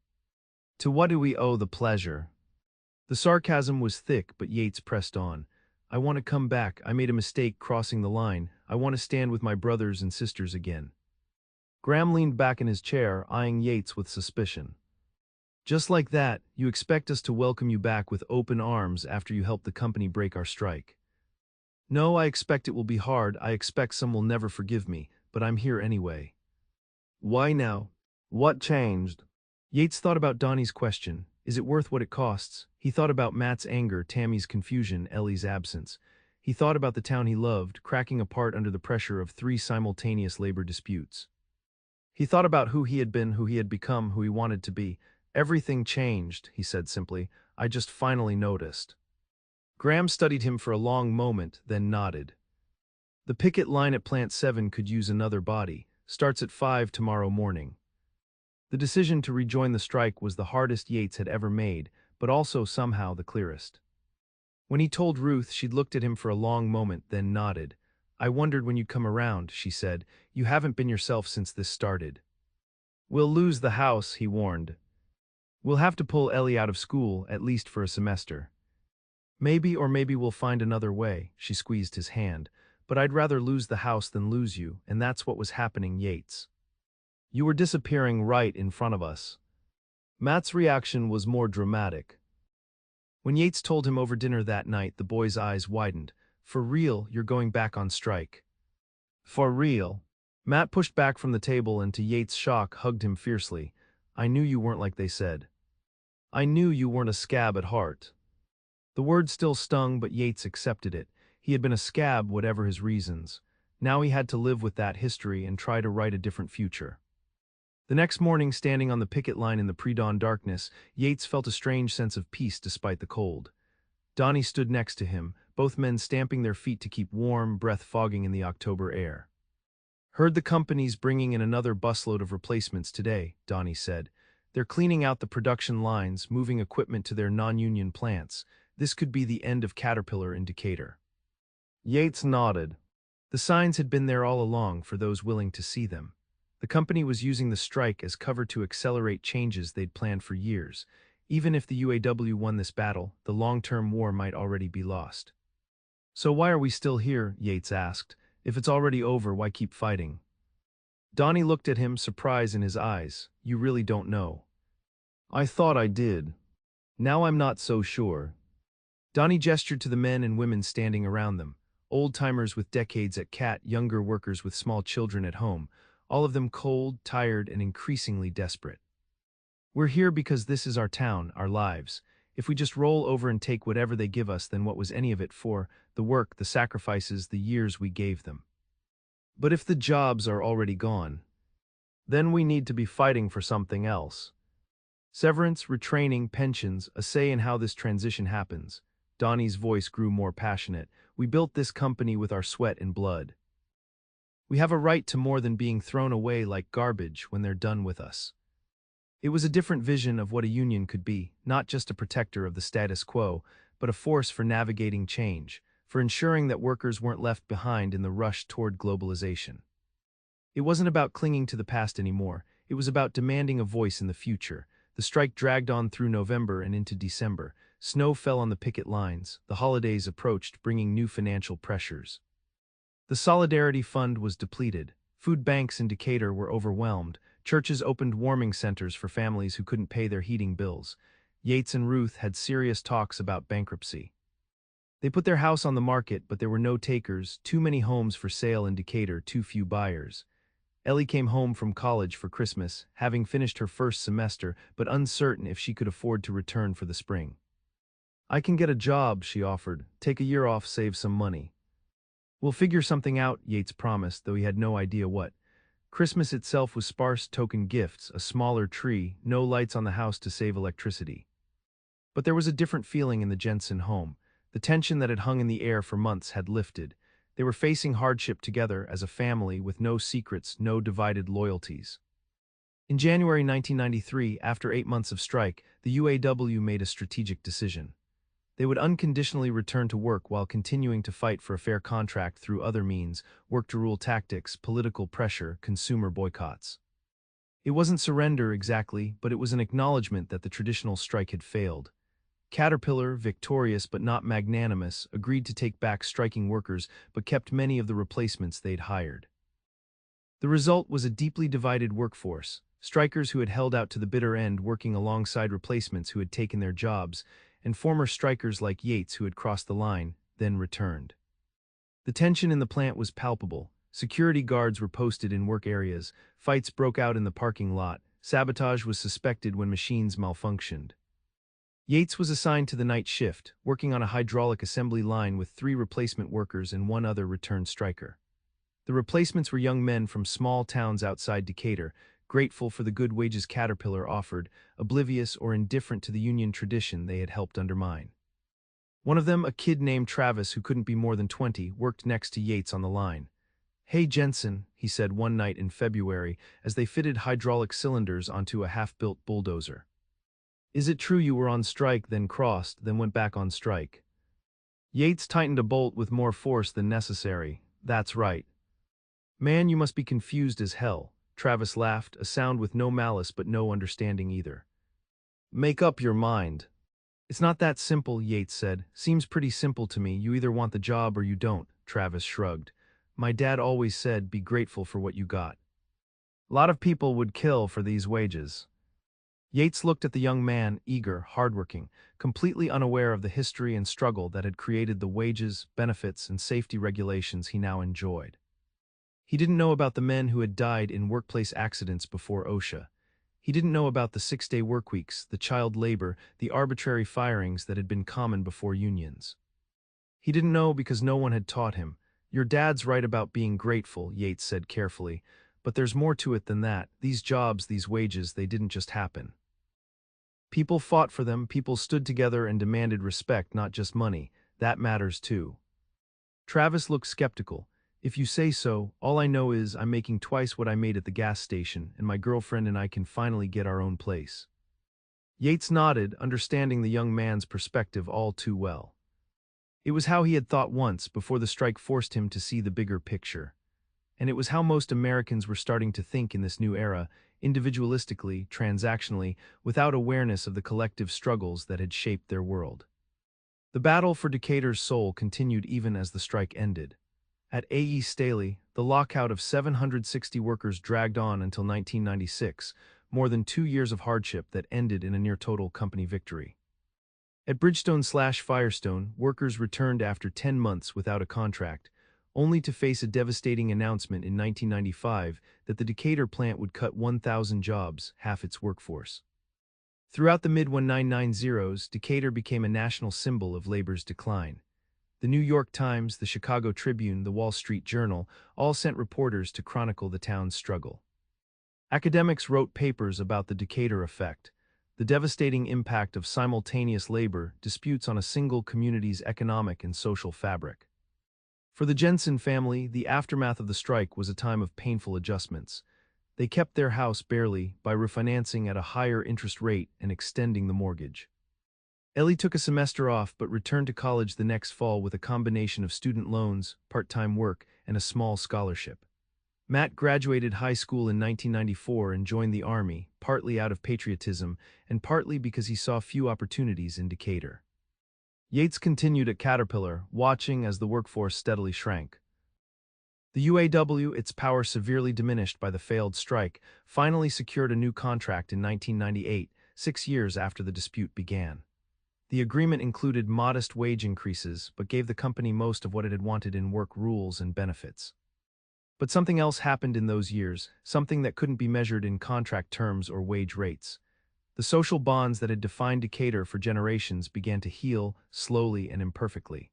"To what do we owe the pleasure?" The sarcasm was thick, but Yates pressed on. "I want to come back. I made a mistake crossing the line. I want to stand with my brothers and sisters again." Graham leaned back in his chair, eyeing Yates with suspicion. Just like that, you expect us to welcome you back with open arms after you help the company break our strike. No, I expect it will be hard. I expect some will never forgive me, but I'm here anyway. Why now? What changed? Yates thought about Donnie's question. Is it worth what it costs? He thought about Matt's anger, Tammy's confusion, Ellie's absence. He thought about the town he loved, cracking apart under the pressure of 3 simultaneous labor disputes. He thought about who he had been, who he had become, who he wanted to be. Everything changed, he said simply. I just finally noticed. Graham studied him for a long moment, then nodded. The picket line at Plant 7 could use another body. Starts at 5 tomorrow morning. The decision to rejoin the strike was the hardest Yates had ever made, but also somehow the clearest. When he told Ruth, she'd looked at him for a long moment, then nodded. I wondered when you'd come around, she said. You haven't been yourself since this started. We'll lose the house, he warned. We'll have to pull Ellie out of school, at least for a semester. Maybe we'll find another way, she squeezed his hand. But I'd rather lose the house than lose you, and that's what was happening, Yates. You were disappearing right in front of us. Matt's reaction was more dramatic. When Yates told him over dinner that night, the boy's eyes widened. For real, you're going back on strike. For real? Matt pushed back from the table and to Yates' shock hugged him fiercely. I knew you weren't like they said. I knew you weren't a scab at heart. The word still stung, but Yates accepted it. He had been a scab, whatever his reasons. Now he had to live with that history and try to write a different future. The next morning, standing on the picket line in the pre-dawn darkness, Yates felt a strange sense of peace despite the cold. Donny stood next to him, both men stamping their feet to keep warm, breath fogging in the October air. Heard the company's bringing in another busload of replacements today, Donny said. They're cleaning out the production lines, moving equipment to their non-union plants. This could be the end of Caterpillar in Decatur. Yates nodded. The signs had been there all along for those willing to see them. The company was using the strike as cover to accelerate changes they'd planned for years. Even if the UAW won this battle, the long-term war might already be lost. So why are we still here, Yates asked. If it's already over, why keep fighting? Donny looked at him, surprise in his eyes. You really don't know. I thought I did. Now I'm not so sure. Donny gestured to the men and women standing around them. Old-timers with decades at CAT, younger workers with small children at home, all of them cold, tired, and increasingly desperate. We're here because this is our town, our lives. If we just roll over and take whatever they give us, then what was any of it for? The work, the sacrifices, the years we gave them. But if the jobs are already gone, then we need to be fighting for something else. Severance, retraining, pensions, a say in how this transition happens. Donny's voice grew more passionate. We built this company with our sweat and blood. We have a right to more than being thrown away like garbage when they're done with us. It was a different vision of what a union could be, not just a protector of the status quo, but a force for navigating change, for ensuring that workers weren't left behind in the rush toward globalization. It wasn't about clinging to the past anymore, it was about demanding a voice in the future. The strike dragged on through November and into December. Snow fell on the picket lines, the holidays approached, bringing new financial pressures. The Solidarity Fund was depleted, food banks in Decatur were overwhelmed, churches opened warming centers for families who couldn't pay their heating bills. Yates and Ruth had serious talks about bankruptcy. They put their house on the market, but there were no takers, too many homes for sale in Decatur, too few buyers. Ellie came home from college for Christmas, having finished her first semester, but uncertain if she could afford to return for the spring. I can get a job, she offered. Take a year off, save some money. We'll figure something out, Yates promised, though he had no idea what. Christmas itself was sparse token gifts, a smaller tree, no lights on the house to save electricity. But there was a different feeling in the Jensen home. The tension that had hung in the air for months had lifted. They were facing hardship together as a family with no secrets, no divided loyalties. In January 1993, after 8 months of strike, the UAW made a strategic decision. They would unconditionally return to work while continuing to fight for a fair contract through other means, work-to-rule tactics, political pressure, consumer boycotts. It wasn't surrender exactly, but it was an acknowledgement that the traditional strike had failed. Caterpillar, victorious but not magnanimous, agreed to take back striking workers but kept many of the replacements they'd hired. The result was a deeply divided workforce. strikers who had held out to the bitter end working alongside replacements who had taken their jobs, and former strikers like Yates who had crossed the line, then returned. The tension in the plant was palpable. Security guards were posted in work areas, fights broke out in the parking lot, sabotage was suspected when machines malfunctioned. Yates was assigned to the night shift, working on a hydraulic assembly line with 3 replacement workers and 1 other returned striker. The replacements were young men from small towns outside Decatur, grateful for the good wages Caterpillar offered, oblivious or indifferent to the union tradition they had helped undermine. One of them, a kid named Travis who couldn't be more than 20, worked next to Yates on the line. "Hey Jensen," he said one night in February as they fitted hydraulic cylinders onto a half-built bulldozer. "Is it true you were on strike, then crossed, then went back on strike?" Yates tightened a bolt with more force than necessary. "That's right." "Man, you must be confused as hell," Travis laughed, a sound with no malice but no understanding either. "Make up your mind." "It's not that simple," Yates said. "Seems pretty simple to me. You either want the job or you don't," Travis shrugged. "My dad always said, be grateful for what you got. A lot of people would kill for these wages." Yates looked at the young man, eager, hardworking, completely unaware of the history and struggle that had created the wages, benefits, and safety regulations he now enjoyed. He didn't know about the men who had died in workplace accidents before OSHA. He didn't know about the 6-day workweeks, the child labor, the arbitrary firings that had been common before unions. He didn't know because no one had taught him. "Your dad's right about being grateful," Yates said carefully, "but there's more to it than that. These jobs, these wages, they didn't just happen. People fought for them, people stood together and demanded respect, not just money. That matters too." Travis looked skeptical. "If you say so, all I know is I'm making twice what I made at the gas station, and my girlfriend and I can finally get our own place." Yates nodded, understanding the young man's perspective all too well. It was how he had thought once, before the strike forced him to see the bigger picture. And it was how most Americans were starting to think in this new era, individualistically, transactionally, without awareness of the collective struggles that had shaped their world. The battle for Decatur's soul continued even as the strike ended. At A.E. Staley, the lockout of 760 workers dragged on until 1996, more than 2 years of hardship that ended in a near-total company victory. At Bridgestone/Firestone, workers returned after 10 months without a contract, only to face a devastating announcement in 1995 that the Decatur plant would cut 1,000 jobs, half its workforce. Throughout the mid-1990s, Decatur became a national symbol of labor's decline. The New York Times, the Chicago Tribune, the Wall Street Journal all sent reporters to chronicle the town's struggle. Academics wrote papers about the Decatur effect, the devastating impact of simultaneous labor disputes on a single community's economic and social fabric. For the Jensen family, the aftermath of the strike was a time of painful adjustments. They kept their house barely by refinancing at a higher interest rate and extending the mortgage. Ellie took a semester off but returned to college the next fall with a combination of student loans, part-time work, and a small scholarship. Matt graduated high school in 1994 and joined the Army, partly out of patriotism and partly because he saw few opportunities in Decatur. Yates continued at Caterpillar, watching as the workforce steadily shrank. The UAW, its power severely diminished by the failed strike, finally secured a new contract in 1998, 6 years after the dispute began. The agreement included modest wage increases, but gave the company most of what it had wanted in work rules and benefits. But something else happened in those years, something that couldn't be measured in contract terms or wage rates. The social bonds that had defined Decatur for generations began to heal, slowly and imperfectly.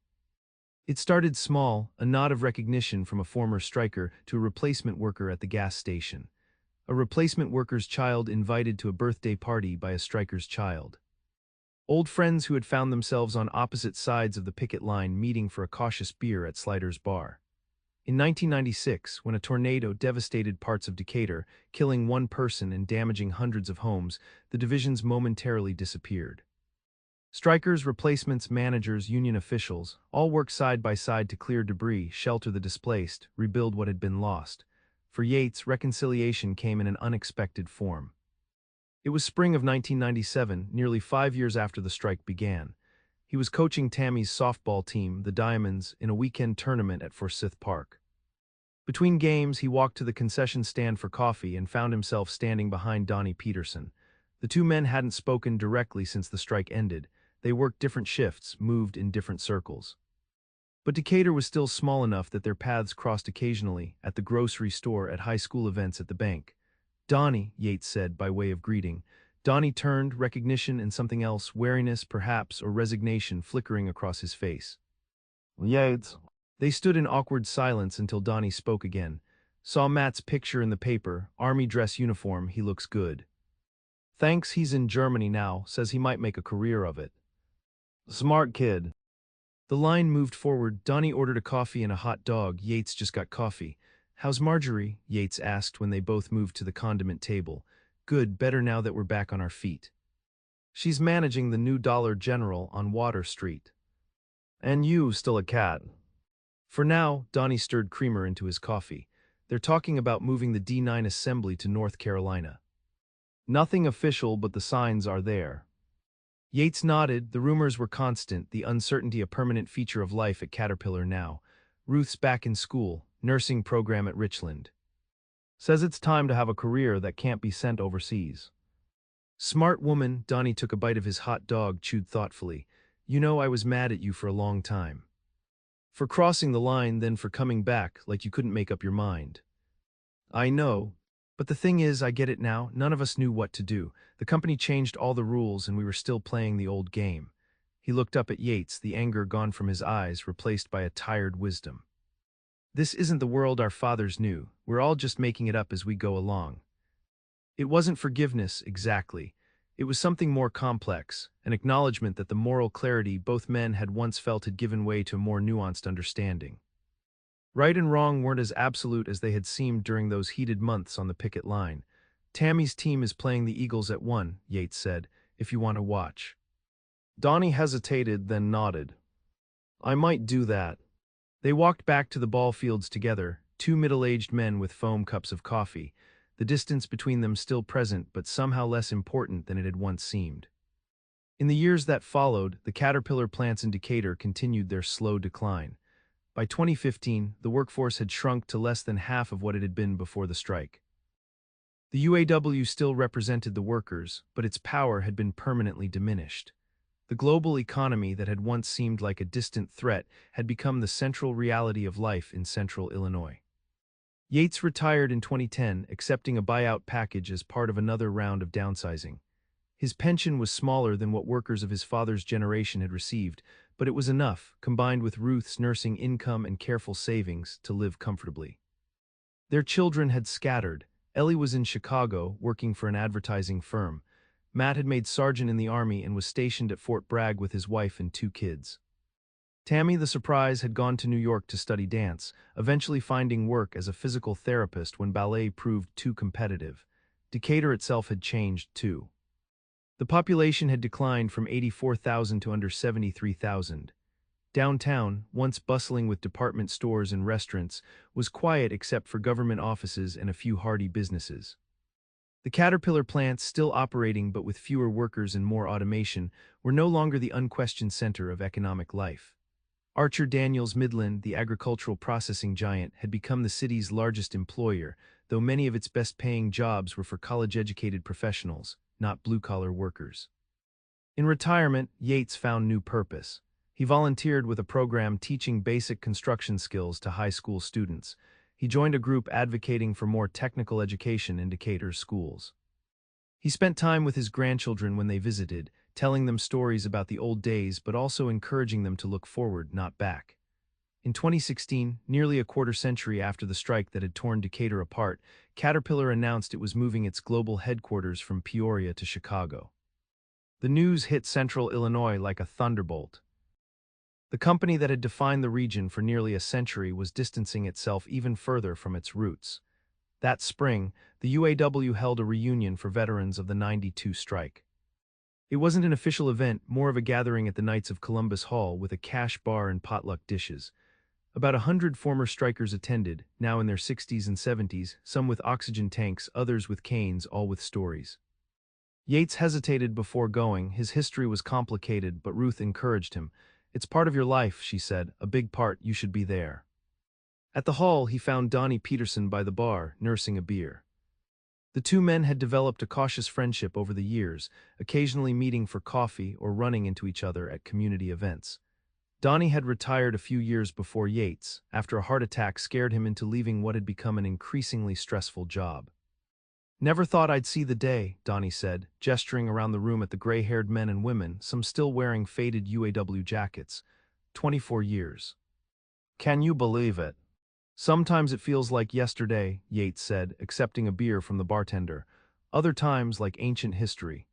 It started small, a nod of recognition from a former striker to a replacement worker at the gas station. A replacement worker's child invited to a birthday party by a striker's child. Old friends who had found themselves on opposite sides of the picket line meeting for a cautious beer at Sliders Bar. In 1996, when a tornado devastated parts of Decatur, killing 1 person and damaging hundreds of homes, the divisions momentarily disappeared. Strikers, replacements, managers, union officials, all worked side by side to clear debris, shelter the displaced, rebuild what had been lost. For Yates, reconciliation came in an unexpected form. It was spring of 1997, nearly 5 years after the strike began. He was coaching Tammy's softball team, the Diamonds, in a weekend tournament at Forsyth Park. Between games, he walked to the concession stand for coffee and found himself standing behind Donny Peterson. The two men hadn't spoken directly since the strike ended. They worked different shifts, moved in different circles. But Decatur was still small enough that their paths crossed occasionally, at the grocery store, at high school events, at the bank. "Donny," Yates said by way of greeting. Donny turned, recognition and something else, wariness perhaps, or resignation flickering across his face. "Yates." They stood in awkward silence until Donny spoke again. "Saw Matt's picture in the paper, army dress uniform, he looks good. Thanks, he's in Germany now, says he might make a career of it. Smart kid." The line moved forward. Donny ordered a coffee and a hot dog. Yates just got coffee. "How's Marjorie?" Yates asked when they both moved to the condiment table. "Good, better now that we're back on our feet. She's managing the new Dollar General on Water Street. And you, still a cat?" "For now," Donny stirred creamer into his coffee. "They're talking about moving the D9 assembly to North Carolina. Nothing official, but the signs are there." Yates nodded. The rumors were constant, the uncertainty a permanent feature of life at Caterpillar now. Ruth's back in school, nursing program at Richland. Says it's time to have a career that can't be sent overseas. "Smart woman." Donny took a bite of his hot dog, chewed thoughtfully. "You know, I was mad at you for a long time. For crossing the line, then for coming back, like you couldn't make up your mind." "I know. But the thing is, I get it now. None of us knew what to do. The company changed all the rules and we were still playing the old game." He looked up at Yates, the anger gone from his eyes, replaced by a tired wisdom. "This isn't the world our fathers knew. We're all just making it up as we go along." It wasn't forgiveness, exactly. It was something more complex, an acknowledgement that the moral clarity both men had once felt had given way to a more nuanced understanding. Right and wrong weren't as absolute as they had seemed during those heated months on the picket line. "Tammy's team is playing the Eagles at 1, Yates said, "if you want to watch." Donny hesitated, then nodded. "I might do that." They walked back to the ball fields together, two middle-aged men with foam cups of coffee, the distance between them still present but somehow less important than it had once seemed. In the years that followed, the Caterpillar plants in Decatur continued their slow decline. By 2015, the workforce had shrunk to less than half of what it had been before the strike. The UAW still represented the workers, but its power had been permanently diminished. The global economy that had once seemed like a distant threat had become the central reality of life in central Illinois. Yates retired in 2010, accepting a buyout package as part of another round of downsizing. His pension was smaller than what workers of his father's generation had received, but it was enough, combined with Ruth's nursing income and careful savings, to live comfortably. Their children had scattered. Ellie was in Chicago, working for an advertising firm. Matt had made sergeant in the Army and was stationed at Fort Bragg with his wife and two kids. Tammy, the surprise, had gone to New York to study dance, eventually finding work as a physical therapist when ballet proved too competitive. Decatur itself had changed, too. The population had declined from 84,000 to under 73,000. Downtown, once bustling with department stores and restaurants, was quiet except for government offices and a few hardy businesses. The Caterpillar plants, still operating but with fewer workers and more automation, were no longer the unquestioned center of economic life. Archer Daniels Midland, the agricultural processing giant, had become the city's largest employer, though many of its best-paying jobs were for college-educated professionals, not blue-collar workers. In retirement, Yates found new purpose. He volunteered with a program teaching basic construction skills to high school students. He joined a group advocating for more technical education in Decatur's schools. He spent time with his grandchildren when they visited, telling them stories about the old days but also encouraging them to look forward, not back. In 2016, nearly a quarter century after the strike that had torn Decatur apart, Caterpillar announced it was moving its global headquarters from Peoria to Chicago. The news hit central Illinois like a thunderbolt. The company that had defined the region for nearly a century was distancing itself even further from its roots. That spring, the UAW held a reunion for veterans of the '92 strike. It wasn't an official event, more of a gathering at the Knights of Columbus Hall with a cash bar and potluck dishes. About 100 former strikers attended, now in their 60s and 70s, some with oxygen tanks, others with canes, all with stories. Yates hesitated before going. His history was complicated, but Ruth encouraged him. "It's part of your life," she said, "a big part, you should be there." At the hall, he found Donny Peterson by the bar, nursing a beer. The two men had developed a cautious friendship over the years, occasionally meeting for coffee or running into each other at community events. Donny had retired a few years before Yates, after a heart attack scared him into leaving what had become an increasingly stressful job. "Never thought I'd see the day," Donny said, gesturing around the room at the gray-haired men and women, some still wearing faded UAW jackets. 24 years. "Can you believe it?" "Sometimes it feels like yesterday," Yates said, accepting a beer from the bartender. "Other times like ancient history."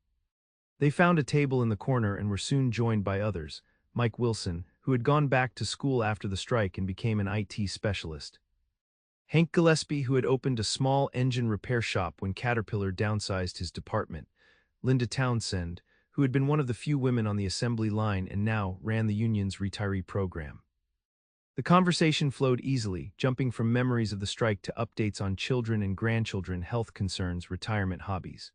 They found a table in the corner and were soon joined by others. Mike Wilson, who had gone back to school after the strike and became an IT specialist. Hank Gillespie, who had opened a small engine repair shop when Caterpillar downsized his department. Linda Townsend, who had been one of the few women on the assembly line and now ran the union's retiree program. The conversation flowed easily, jumping from memories of the strike to updates on children and grandchildren, health concerns, retirement hobbies.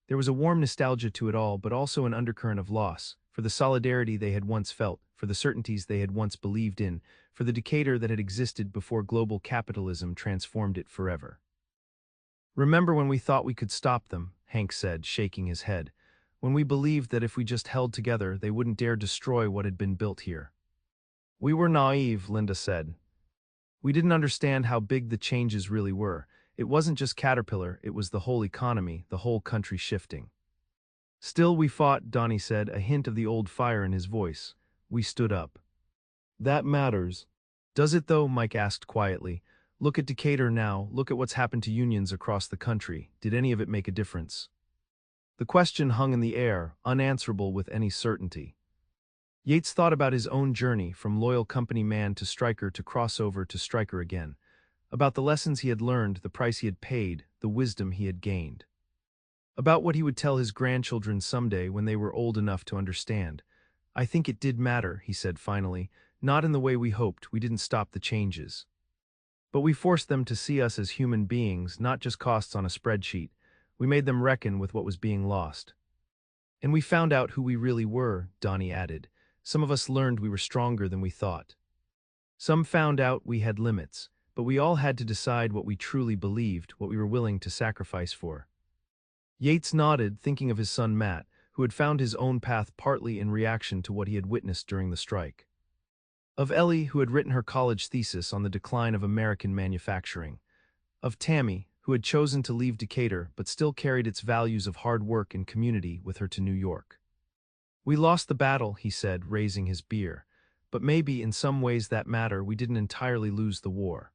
There was a warm nostalgia to it all, but also an undercurrent of loss, for the solidarity they had once felt, for the certainties they had once believed in, for the Decatur that had existed before global capitalism transformed it forever. "Remember when we thought we could stop them," Hank said, shaking his head. "When we believed that if we just held together, they wouldn't dare destroy what had been built here." "We were naive," Linda said. "We didn't understand how big the changes really were. It wasn't just Caterpillar, it was the whole economy, the whole country shifting." "Still we fought," Donny said, a hint of the old fire in his voice. "We stood up." "That matters." "Does it though?" Mike asked quietly. "Look at Decatur now, look at what's happened to unions across the country. Did any of it make a difference?" The question hung in the air, unanswerable with any certainty. Yates thought about his own journey, from loyal company man to striker to crossover to striker again. About the lessons he had learned, the price he had paid, the wisdom he had gained. About what he would tell his grandchildren someday when they were old enough to understand. "I think it did matter," he said finally. "Not in the way we hoped, we didn't stop the changes. But we forced them to see us as human beings, not just costs on a spreadsheet. We made them reckon with what was being lost." "And we found out who we really were," Donny added. "Some of us learned we were stronger than we thought. Some found out we had limits, but we all had to decide what we truly believed, what we were willing to sacrifice for." Yates nodded, thinking of his son Matt, who had found his own path partly in reaction to what he had witnessed during the strike. Of Ellie, who had written her college thesis on the decline of American manufacturing. Of Tammy, who had chosen to leave Decatur but still carried its values of hard work and community with her to New York. "We lost the battle," he said, raising his beer. "But maybe, in some ways that matter, we didn't entirely lose the war."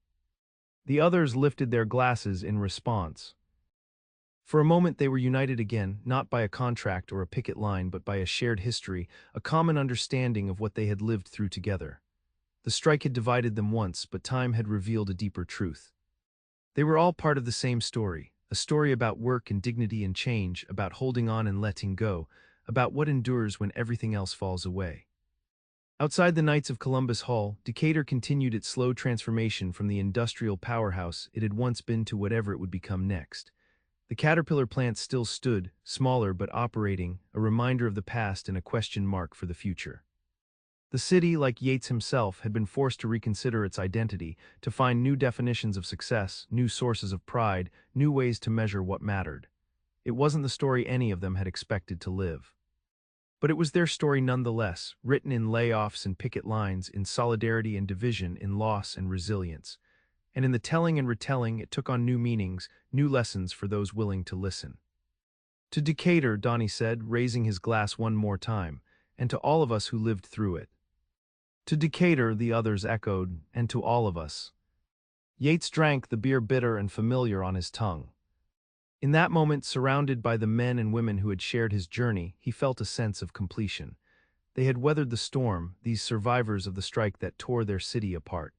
The others lifted their glasses in response. For a moment they were united again, not by a contract or a picket line, but by a shared history, a common understanding of what they had lived through together. The strike had divided them once, but time had revealed a deeper truth. They were all part of the same story, a story about work and dignity and change, about holding on and letting go, about what endures when everything else falls away. Outside the Knights of Columbus Hall, Decatur continued its slow transformation from the industrial powerhouse it had once been to whatever it would become next. The Caterpillar plant still stood, smaller but operating, a reminder of the past and a question mark for the future. The city, like Yates himself, had been forced to reconsider its identity, to find new definitions of success, new sources of pride, new ways to measure what mattered. It wasn't the story any of them had expected to live. But it was their story nonetheless, written in layoffs and picket lines, in solidarity and division, in loss and resilience. And in the telling and retelling, it took on new meanings, new lessons for those willing to listen. "To Decatur," Donny said, raising his glass one more time, "and to all of us who lived through it." "To Decatur," the others echoed, "and to all of us." Yates drank, the beer bitter and familiar on his tongue. In that moment, surrounded by the men and women who had shared his journey, he felt a sense of completion. They had weathered the storm, these survivors of the strike that tore their city apart.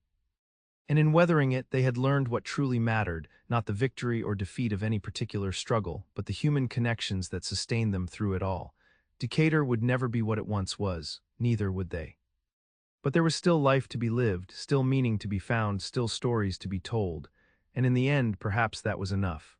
And in weathering it, they had learned what truly mattered, not the victory or defeat of any particular struggle, but the human connections that sustained them through it all. Decatur would never be what it once was, neither would they. But there was still life to be lived, still meaning to be found, still stories to be told, and in the end, perhaps that was enough.